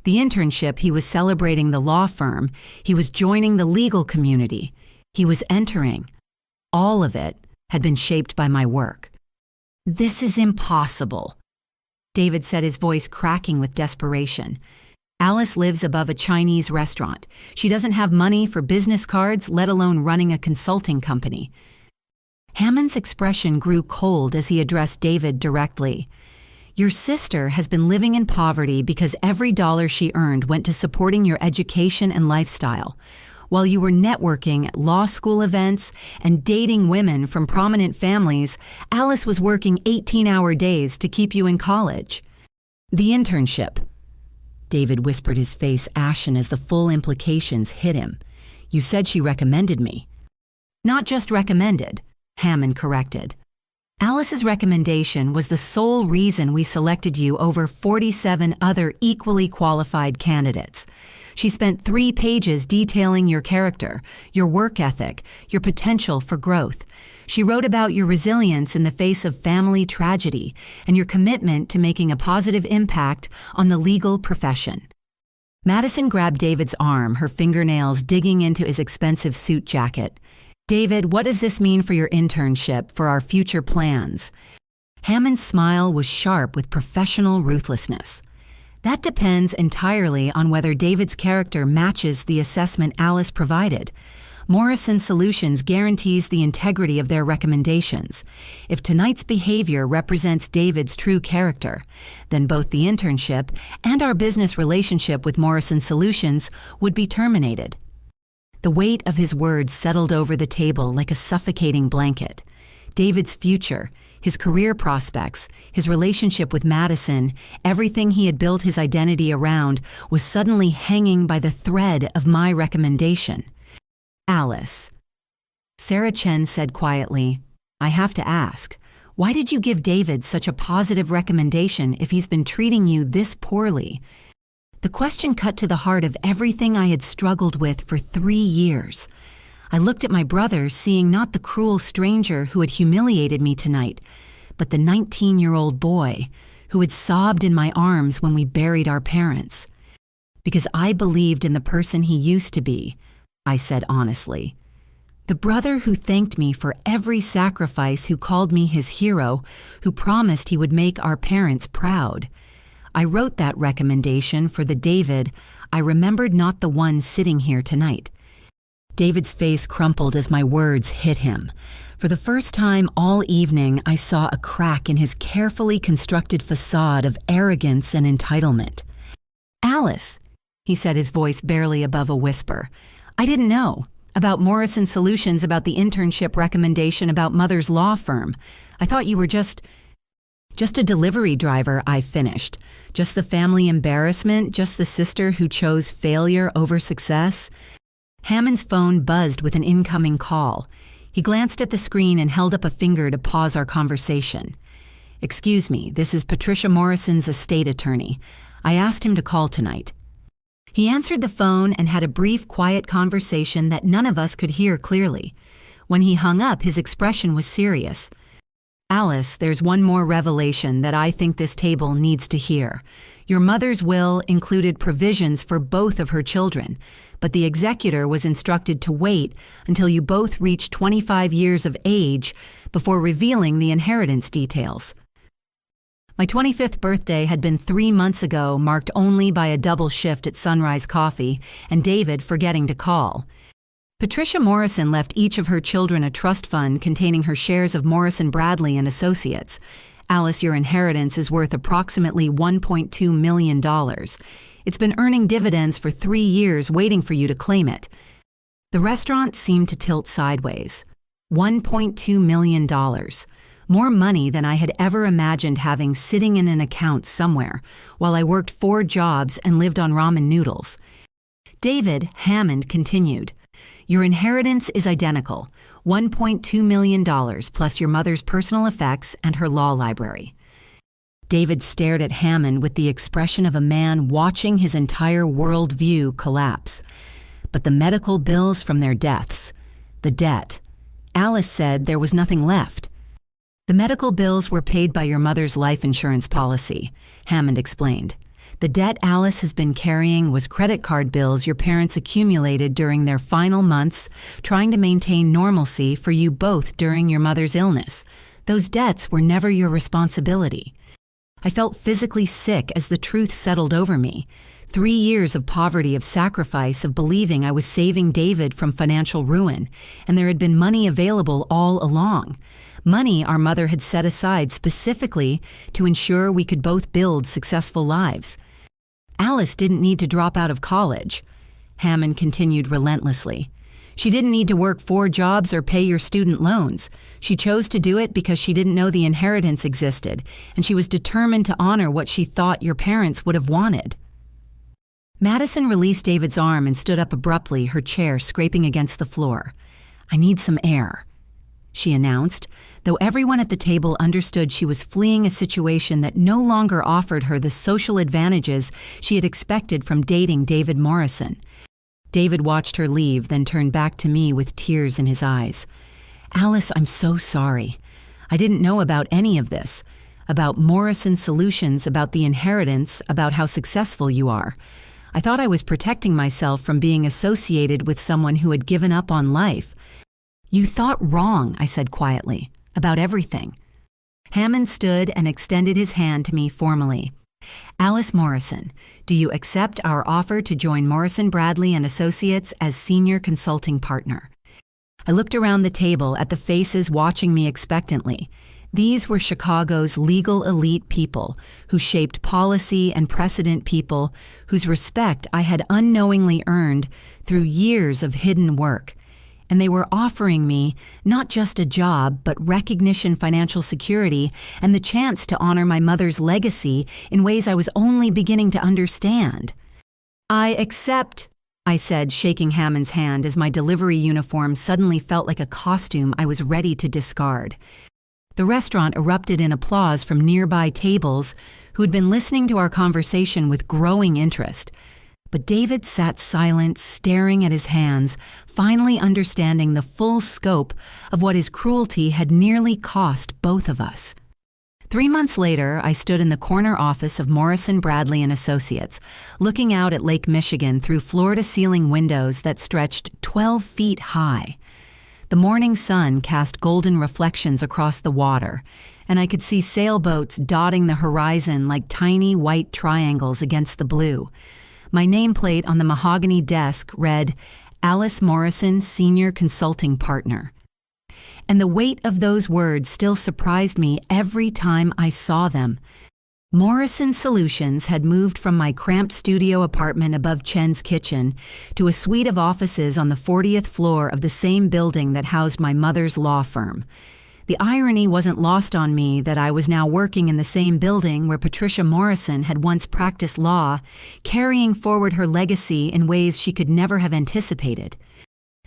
The internship, he was celebrating the law firm. He was joining the legal community. He was entering. All of it had been shaped by my work. This is impossible, David said, his voice cracking with desperation. Alice lives above a Chinese restaurant. She doesn't have money for business cards, let alone running a consulting company. Hammond's expression grew cold as he addressed David directly. Your sister has been living in poverty because every dollar she earned went to supporting your education and lifestyle. While you were networking at law school events and dating women from prominent families, Alice was working 18-hour days to keep you in college. The internship. David whispered, his face ashen as the full implications hit him. You said she recommended me. Not just recommended, Hammond corrected. Alice's recommendation was the sole reason we selected you over 47 other equally qualified candidates. She spent 3 pages detailing your character, your work ethic, your potential for growth. She wrote about your resilience in the face of family tragedy and your commitment to making a positive impact on the legal profession. Madison grabbed David's arm, her fingernails digging into his expensive suit jacket. David, what does this mean for your internship, for our future plans? Hammond's smile was sharp with professional ruthlessness. That depends entirely on whether David's character matches the assessment Alice provided. Morrison Solutions guarantees the integrity of their recommendations. If tonight's behavior represents David's true character, then both the internship and our business relationship with Morrison Solutions would be terminated. The weight of his words settled over the table like a suffocating blanket. David's future, his career prospects, his relationship with Madison, everything he had built his identity around was suddenly hanging by the thread of my recommendation. Alice. Sarah Chen said quietly, "I have to ask, why did you give David such a positive recommendation if he's been treating you this poorly?" The question cut to the heart of everything I had struggled with for 3 years. I looked at my brother, seeing not the cruel stranger who had humiliated me tonight, but the 19-year-old boy who had sobbed in my arms when we buried our parents. Because I believed in the person he used to be, I said honestly. The brother who thanked me for every sacrifice, who called me his hero, who promised he would make our parents proud. I wrote that recommendation for the David I remembered, not the one sitting here tonight. David's face crumpled as my words hit him. For the first time all evening, I saw a crack in his carefully constructed facade of arrogance and entitlement. "Alice," he said, his voice barely above a whisper, "I didn't know. About Morrison Solutions, about the internship recommendation, about Mother's law firm. I thought you were just a delivery driver," I finished. "Just the family embarrassment, just the sister who chose failure over success." Hammond's phone buzzed with an incoming call. He glanced at the screen and held up a finger to pause our conversation. "Excuse me, this is Patricia Morrison's estate attorney. I asked him to call tonight." He answered the phone and had a brief, quiet conversation that none of us could hear clearly. When he hung up, his expression was serious. "Alice, there's one more revelation that I think this table needs to hear. Your mother's will included provisions for both of her children, but the executor was instructed to wait until you both reached 25 years of age before revealing the inheritance details." My 25th birthday had been 3 months ago, marked only by a double shift at Sunrise Coffee and David forgetting to call. Patricia Morrison left each of her children a trust fund containing her shares of Morrison Bradley and Associates. "Alice, your inheritance is worth approximately $1.2 million. It's been earning dividends for 3 years, waiting for you to claim it." The restaurant seemed to tilt sideways. $1.2 million. More money than I had ever imagined having sitting in an account somewhere, while I worked 4 jobs and lived on ramen noodles. David Hammond continued, "Your inheritance is identical, $1.2 million plus your mother's personal effects and her law library." David stared at Hammond with the expression of a man watching his entire worldview collapse. "But the medical bills from their deaths, the debt. Alice said there was nothing left." "The medical bills were paid by your mother's life insurance policy," Hammond explained. "The debt Alice has been carrying was credit card bills your parents accumulated during their final months, trying to maintain normalcy for you both during your mother's illness. Those debts were never your responsibility." I felt physically sick as the truth settled over me. 3 years of poverty, of sacrifice, of believing I was saving David from financial ruin, and there had been money available all along. Money our mother had set aside specifically to ensure we could both build successful lives. "Alice didn't need to drop out of college," Hammond continued relentlessly. "She didn't need to work 4 jobs or pay your student loans. She chose to do it because she didn't know the inheritance existed, and she was determined to honor what she thought your parents would have wanted." Madison released David's arm and stood up abruptly, her chair scraping against the floor. "I need some air," she announced, though everyone at the table understood she was fleeing a situation that no longer offered her the social advantages she had expected from dating David Morrison. David watched her leave, then turned back to me with tears in his eyes. "Alice, I'm so sorry. I didn't know about any of this, about Morrison Solutions, about the inheritance, about how successful you are. I thought I was protecting myself from being associated with someone who had given up on life." "You thought wrong," I said quietly, "about everything." Hammond stood and extended his hand to me formally. Alice Morrison, do you accept our offer to join Morrison Bradley and Associates as senior consulting partner? I looked around the table at the faces watching me expectantly. These were Chicago's legal elite people who shaped policy and precedent, people whose respect I had unknowingly earned through years of hidden work. And they were offering me not just a job, but recognition, financial security, and the chance to honor my mother's legacy in ways I was only beginning to understand. I accept, I said, shaking Hammond's hand as my delivery uniform suddenly felt like a costume I was ready to discard. The restaurant erupted in applause from nearby tables who had been listening to our conversation with growing interest. But David sat silent, staring at his hands, finally understanding the full scope of what his cruelty had nearly cost both of us. 3 months later, I stood in the corner office of Morrison Bradley and Associates, looking out at Lake Michigan through floor-to-ceiling windows that stretched 12 feet high. The morning sun cast golden reflections across the water, and I could see sailboats dotting the horizon like tiny white triangles against the blue. My nameplate on the mahogany desk read, Alice Morrison, Senior Consulting Partner. And the weight of those words still surprised me every time I saw them. Morrison Solutions had moved from my cramped studio apartment above Chen's kitchen to a suite of offices on the 40th floor of the same building that housed my mother's law firm. The irony wasn't lost on me that I was now working in the same building where Patricia Morrison had once practiced law, carrying forward her legacy in ways she could never have anticipated.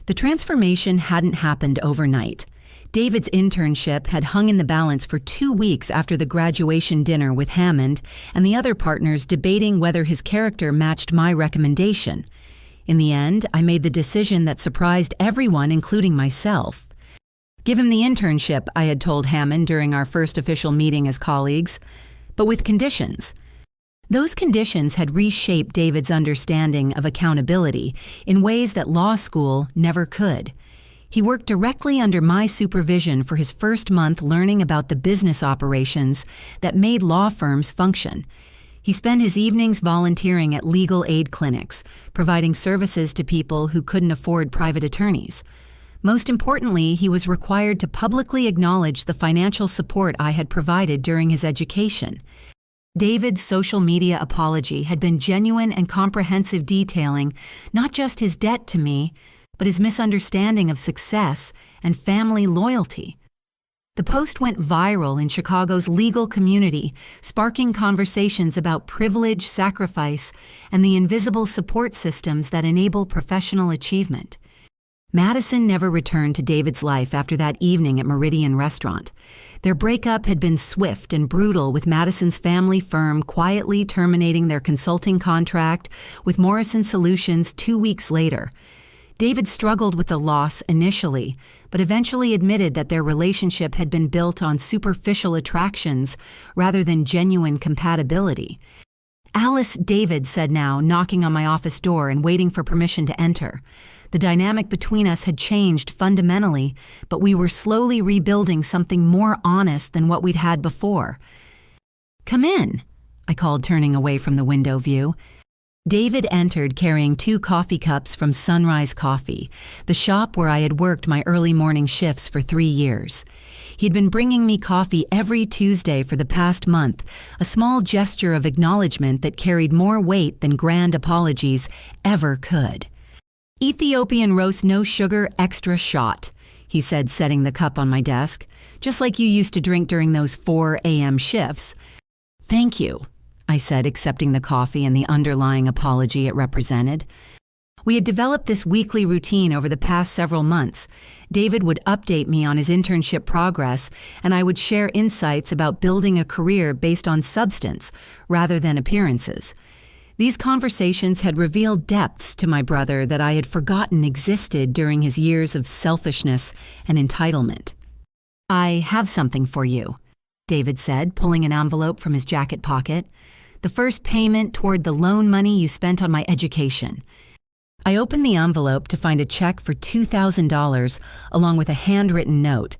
The transformation hadn't happened overnight. David's internship had hung in the balance for 2 weeks after the graduation dinner with Hammond and the other partners debating whether his character matched my recommendation. In the end, I made the decision that surprised everyone, including myself. Give him the internship, I had told Hammond during our first official meeting as colleagues, but with conditions. Those conditions had reshaped David's understanding of accountability in ways that law school never could. He worked directly under my supervision for his first month learning about the business operations that made law firms function. He spent his evenings volunteering at legal aid clinics, providing services to people who couldn't afford private attorneys. Most importantly, he was required to publicly acknowledge the financial support I had provided during his education. David's social media apology had been genuine and comprehensive, detailing not just his debt to me, but his misunderstanding of success and family loyalty. The post went viral in Chicago's legal community, sparking conversations about privilege, sacrifice, and the invisible support systems that enable professional achievement. Madison never returned to David's life after that evening at Meridian Restaurant. Their breakup had been swift and brutal, with Madison's family firm quietly terminating their consulting contract with Morrison Solutions 2 weeks later. David struggled with the loss initially, but eventually admitted that their relationship had been built on superficial attractions rather than genuine compatibility. Alice, David said now, knocking on my office door and waiting for permission to enter. The dynamic between us had changed fundamentally, but we were slowly rebuilding something more honest than what we'd had before. "Come in," I called, turning away from the window view. David entered carrying 2 coffee cups from Sunrise Coffee, the shop where I had worked my early morning shifts for 3 years. He'd been bringing me coffee every Tuesday for the past month, a small gesture of acknowledgement that carried more weight than grand apologies ever could. "Ethiopian roast, no sugar, extra shot," he said, setting the cup on my desk, "just like you used to drink during those 4 a.m. shifts." "Thank you," I said, accepting the coffee and the underlying apology it represented. We had developed this weekly routine over the past several months. David would update me on his internship progress, and I would share insights about building a career based on substance rather than appearances. These conversations had revealed depths to my brother that I had forgotten existed during his years of selfishness and entitlement. "I have something for you," David said, pulling an envelope from his jacket pocket. "The first payment toward the loan money you spent on my education." I opened the envelope to find a check for $2,000 along with a handwritten note.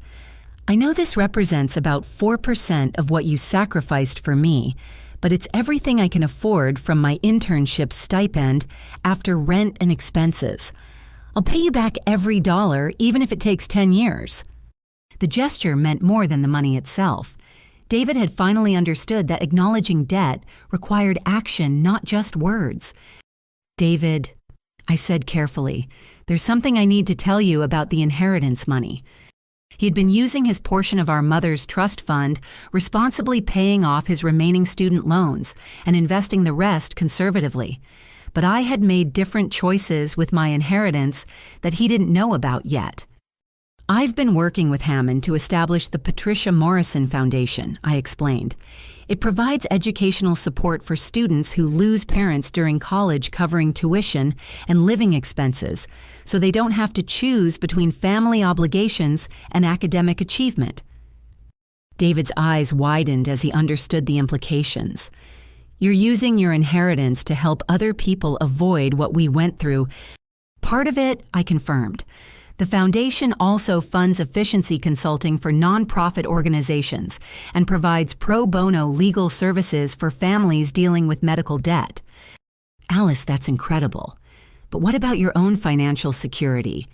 "I know this represents about 4% of what you sacrificed for me, but it's everything I can afford from my internship stipend after rent and expenses. I'll pay you back every dollar, even if it takes 10 years. The gesture meant more than the money itself. David had finally understood that acknowledging debt required action, not just words. "David," I said carefully, "there's something I need to tell you about the inheritance money." He had been using his portion of our mother's trust fund, responsibly paying off his remaining student loans and investing the rest conservatively. But I had made different choices with my inheritance that he didn't know about yet. "I've been working with Hammond to establish the Patricia Morrison Foundation," I explained. "It provides educational support for students who lose parents during college, covering tuition and living expenses, so they don't have to choose between family obligations and academic achievement." David's eyes widened as he understood the implications. "You're using your inheritance to help other people avoid what we went through." "Part of it," I confirmed. "The foundation also funds efficiency consulting for nonprofit organizations and provides pro bono legal services for families dealing with medical debt." "Alice, that's incredible. But what about your own financial security?"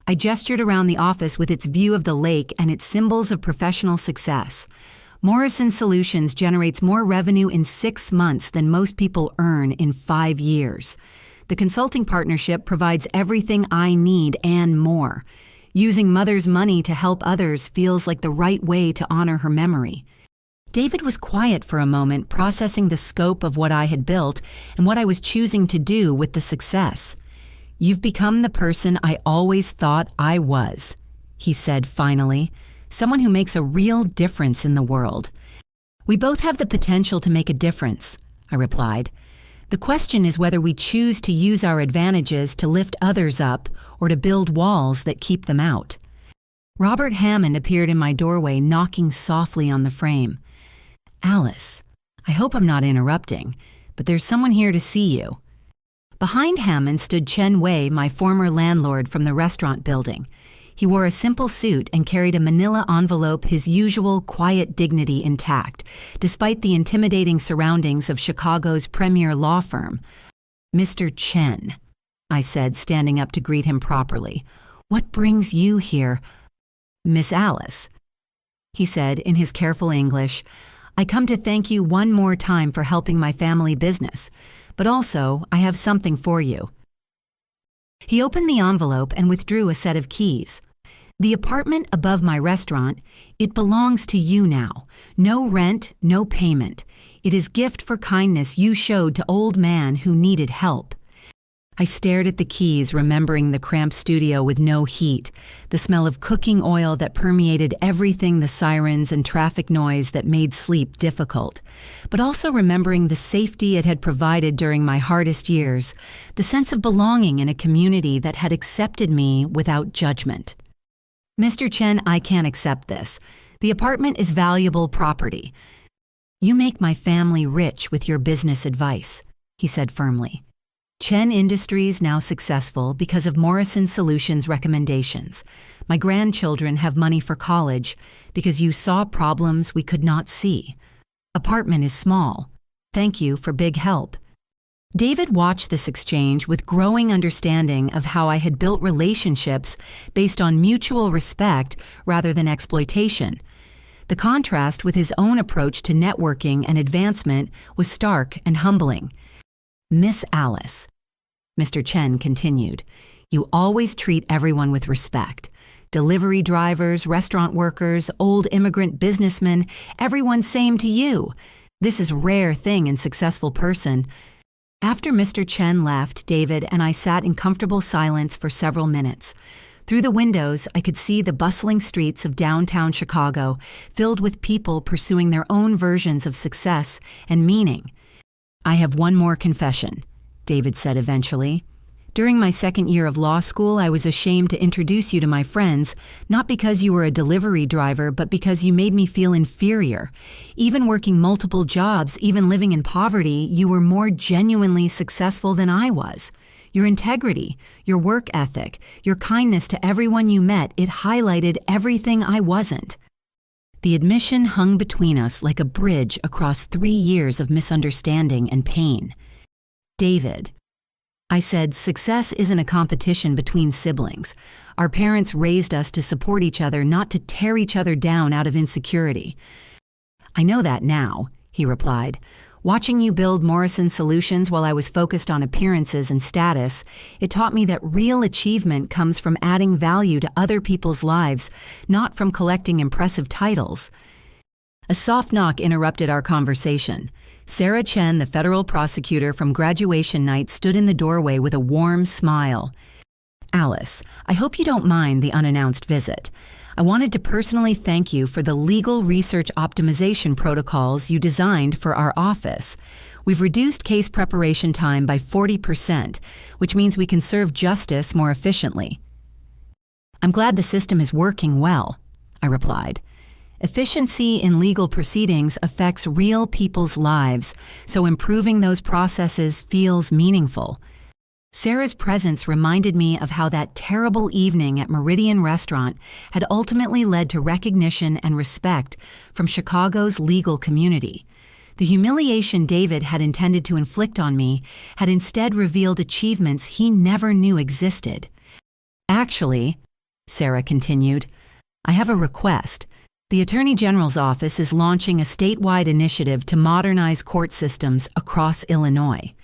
I gestured around the office with its view of the lake and its symbols of professional success. "Morrison Solutions generates more revenue in 6 months than most people earn in 5 years. The consulting partnership provides everything I need and more. Using Mother's money to help others feels like the right way to honor her memory." David was quiet for a moment, processing the scope of what I had built and what I was choosing to do with the success. "You've become the person I always thought I was," he said finally, "someone who makes a real difference in the world." "We both have the potential to make a difference," I replied. "The question is whether we choose to use our advantages to lift others up or to build walls that keep them out." Robert Hammond appeared in my doorway, knocking softly on the frame. "Alice, I hope I'm not interrupting, but there's someone here to see you." Behind Hammond stood Chen Wei, my former landlord from the restaurant building. He wore a simple suit and carried a manila envelope, his usual quiet dignity intact, despite the intimidating surroundings of Chicago's premier law firm. "Mr. Chen," I said, standing up to greet him properly, "what brings you here?" "Miss Alice," he said in his careful English, "I come to thank you one more time for helping my family business, but also I have something for you." He opened the envelope and withdrew a set of keys. "The apartment above my restaurant, it belongs to you now. No rent, no payment. It is gift for kindness you showed to old man who needed help." I stared at the keys, remembering the cramped studio with no heat, the smell of cooking oil that permeated everything, the sirens and traffic noise that made sleep difficult, but also remembering the safety it had provided during my hardest years, the sense of belonging in a community that had accepted me without judgment. "Mr. Chen, I can't accept this. The apartment is valuable property." "You make my family rich with your business advice," he said firmly. "Chen Industries now successful because of Morrison Solutions recommendations. My grandchildren have money for college because you saw problems we could not see. Apartment is small. Thank you for big help." David watched this exchange with growing understanding of how I had built relationships based on mutual respect rather than exploitation. The contrast with his own approach to networking and advancement was stark and humbling. "Miss Alice," Mr. Chen continued, "you always treat everyone with respect. Delivery drivers, restaurant workers, old immigrant businessmen, everyone same to you. This is a rare thing in successful person." After Mr. Chen left, David and I sat in comfortable silence for several minutes. Through the windows, I could see the bustling streets of downtown Chicago, filled with people pursuing their own versions of success and meaning. "I have one more confession," David said eventually. "During my second year of law school, I was ashamed to introduce you to my friends, not because you were a delivery driver, but because you made me feel inferior. Even working multiple jobs, even living in poverty, you were more genuinely successful than I was. Your integrity, your work ethic, your kindness to everyone you met, it highlighted everything I wasn't." The admission hung between us like a bridge across 3 years of misunderstanding and pain. David, I said, success isn't a competition between siblings. Our parents raised us to support each other, not to tear each other down out of insecurity. I know that now, he replied. Watching you build Morrison Solutions while I was focused on appearances and status, it taught me that real achievement comes from adding value to other people's lives, not from collecting impressive titles. A soft knock interrupted our conversation. Sarah Chen, the federal prosecutor from graduation night, stood in the doorway with a warm smile. Alice, I hope you don't mind the unannounced visit. I wanted to personally thank you for the legal research optimization protocols you designed for our office. We've reduced case preparation time by 40%, which means we can serve justice more efficiently. I'm glad the system is working well, I replied. Efficiency in legal proceedings affects real people's lives, so improving those processes feels meaningful. Sarah's presence reminded me of how that terrible evening at Meridian Restaurant had ultimately led to recognition and respect from Chicago's legal community. The humiliation David had intended to inflict on me had instead revealed achievements he never knew existed. Actually, Sarah continued, I have a request. The Attorney General's office is launching a statewide initiative to modernize court systems across Illinois.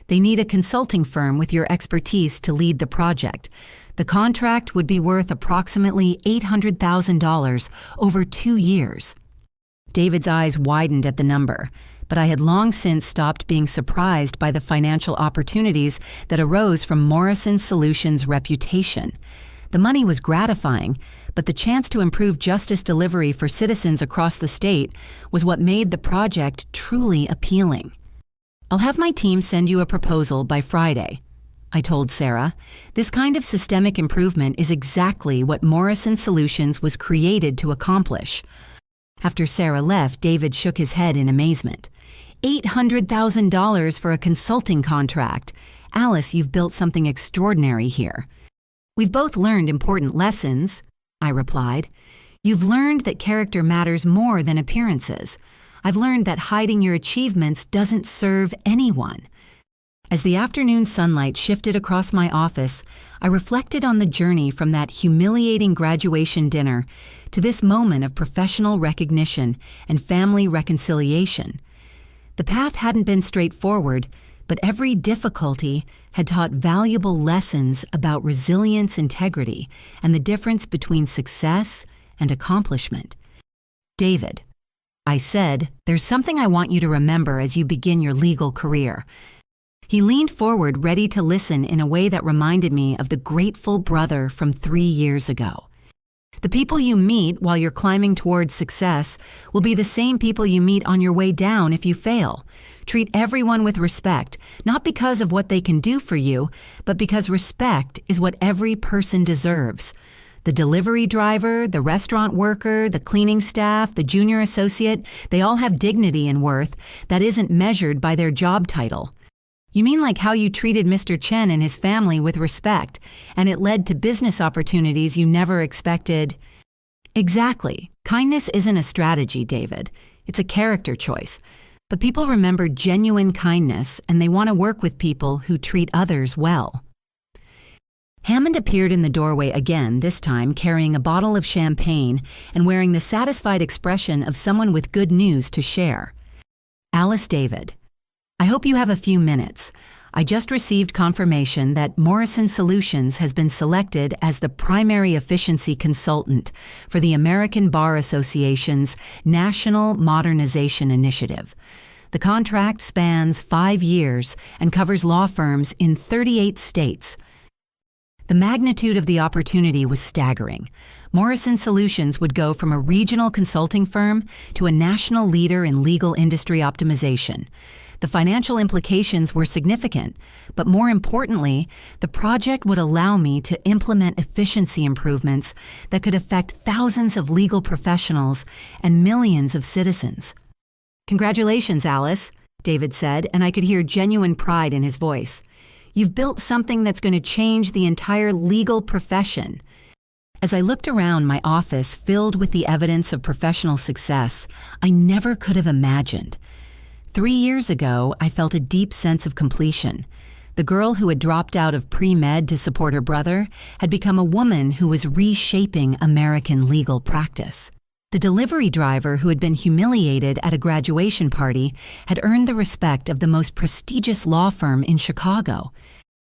They need a consulting firm with your expertise to lead the project. The contract would be worth approximately $800,000 over 2 years. David's eyes widened at the number, but I had long since stopped being surprised by the financial opportunities that arose from Morrison Solutions' reputation. The money was gratifying, but the chance to improve justice delivery for citizens across the state was what made the project truly appealing. I'll have my team send you a proposal by Friday, I told Sarah. This kind of systemic improvement is exactly what Morrison Solutions was created to accomplish. After Sarah left, David shook his head in amazement. $800,000 for a consulting contract. Alice, you've built something extraordinary here. We've both learned important lessons, I replied. You've learned that character matters more than appearances. I've learned that hiding your achievements doesn't serve anyone. As the afternoon sunlight shifted across my office, I reflected on the journey from that humiliating graduation dinner to this moment of professional recognition and family reconciliation. The path hadn't been straightforward, but every difficulty had taught valuable lessons about resilience, integrity, and the difference between success and accomplishment. David, I said, there's something I want you to remember as you begin your legal career. He leaned forward, ready to listen in a way that reminded me of the grateful brother from 3 years ago. The people you meet while you're climbing towards success will be the same people you meet on your way down if you fail. Treat everyone with respect, not because of what they can do for you, but because respect is what every person deserves. The delivery driver, the restaurant worker, the cleaning staff, the junior associate, they all have dignity and worth that isn't measured by their job title. You mean like how you treated Mr. Chen and his family with respect, and it led to business opportunities you never expected? Exactly. Kindness isn't a strategy, David. It's a character choice. But people remember genuine kindness, and they want to work with people who treat others well. Hammond appeared in the doorway again, this time carrying a bottle of champagne and wearing the satisfied expression of someone with good news to share. Alice, David, I hope you have a few minutes. I just received confirmation that Morrison Solutions has been selected as the primary efficiency consultant for the American Bar Association's National Modernization Initiative. The contract spans 5 years and covers law firms in 38 states. The magnitude of the opportunity was staggering. Morrison Solutions would go from a regional consulting firm to a national leader in legal industry optimization. The financial implications were significant, but more importantly, the project would allow me to implement efficiency improvements that could affect thousands of legal professionals and millions of citizens. Congratulations, Alice, David said, and I could hear genuine pride in his voice. You've built something that's going to change the entire legal profession. As I looked around my office filled with the evidence of professional success, I never could have imagined. 3 years ago, I felt a deep sense of completion. The girl who had dropped out of pre-med to support her brother had become a woman who was reshaping American legal practice. The delivery driver who had been humiliated at a graduation party had earned the respect of the most prestigious law firm in Chicago.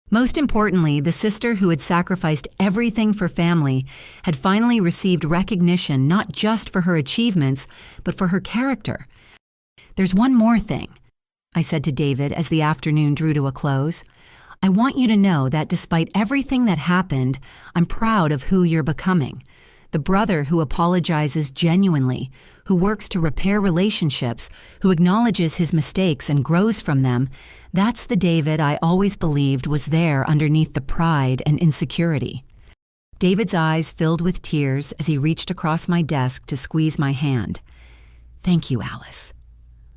Most importantly, the sister who had sacrificed everything for family had finally received recognition not just for her achievements, but for her character. "There's one more thing," I said to David as the afternoon drew to a close. "I want you to know that despite everything that happened, I'm proud of who you're becoming. The brother who apologizes genuinely, who works to repair relationships, who acknowledges his mistakes and grows from them, that's the David I always believed was there underneath the pride and insecurity." David's eyes filled with tears as he reached across my desk to squeeze my hand. "Thank you, Alice.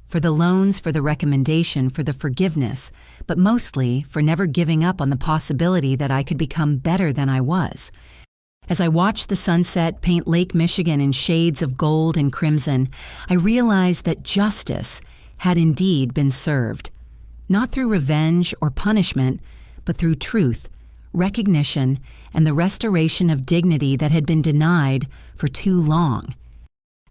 For the loans, for the recommendation, for the forgiveness, but mostly for never giving up on the possibility that I could become better than I was." As I watched the sunset paint Lake Michigan in shades of gold and crimson, I realized that justice had indeed been served. Not through revenge or punishment, but through truth, recognition, and the restoration of dignity that had been denied for too long.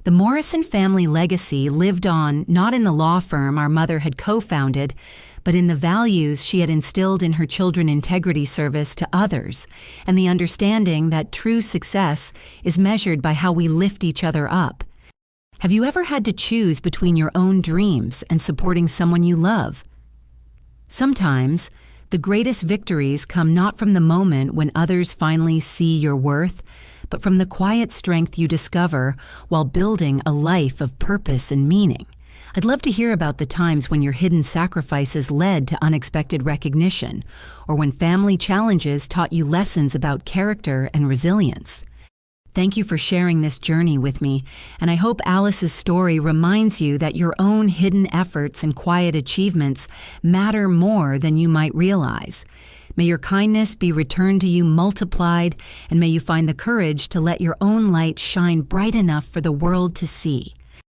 The Morrison family legacy lived on not in the law firm our mother had co-founded, but in the values she had instilled in her children integrity service to others, and the understanding that true success is measured by how we lift each other up. Have you ever had to choose between your own dreams and supporting someone you love? Sometimes, the greatest victories come not from the moment when others finally see your worth, but from the quiet strength you discover while building a life of purpose and meaning. I'd love to hear about the times when your hidden sacrifices led to unexpected recognition, or when family challenges taught you lessons about character and resilience. Thank you for sharing this journey with me, and I hope Alice's story reminds you that your own hidden efforts and quiet achievements matter more than you might realize. May your kindness be returned to you multiplied, and may you find the courage to let your own light shine bright enough for the world to see.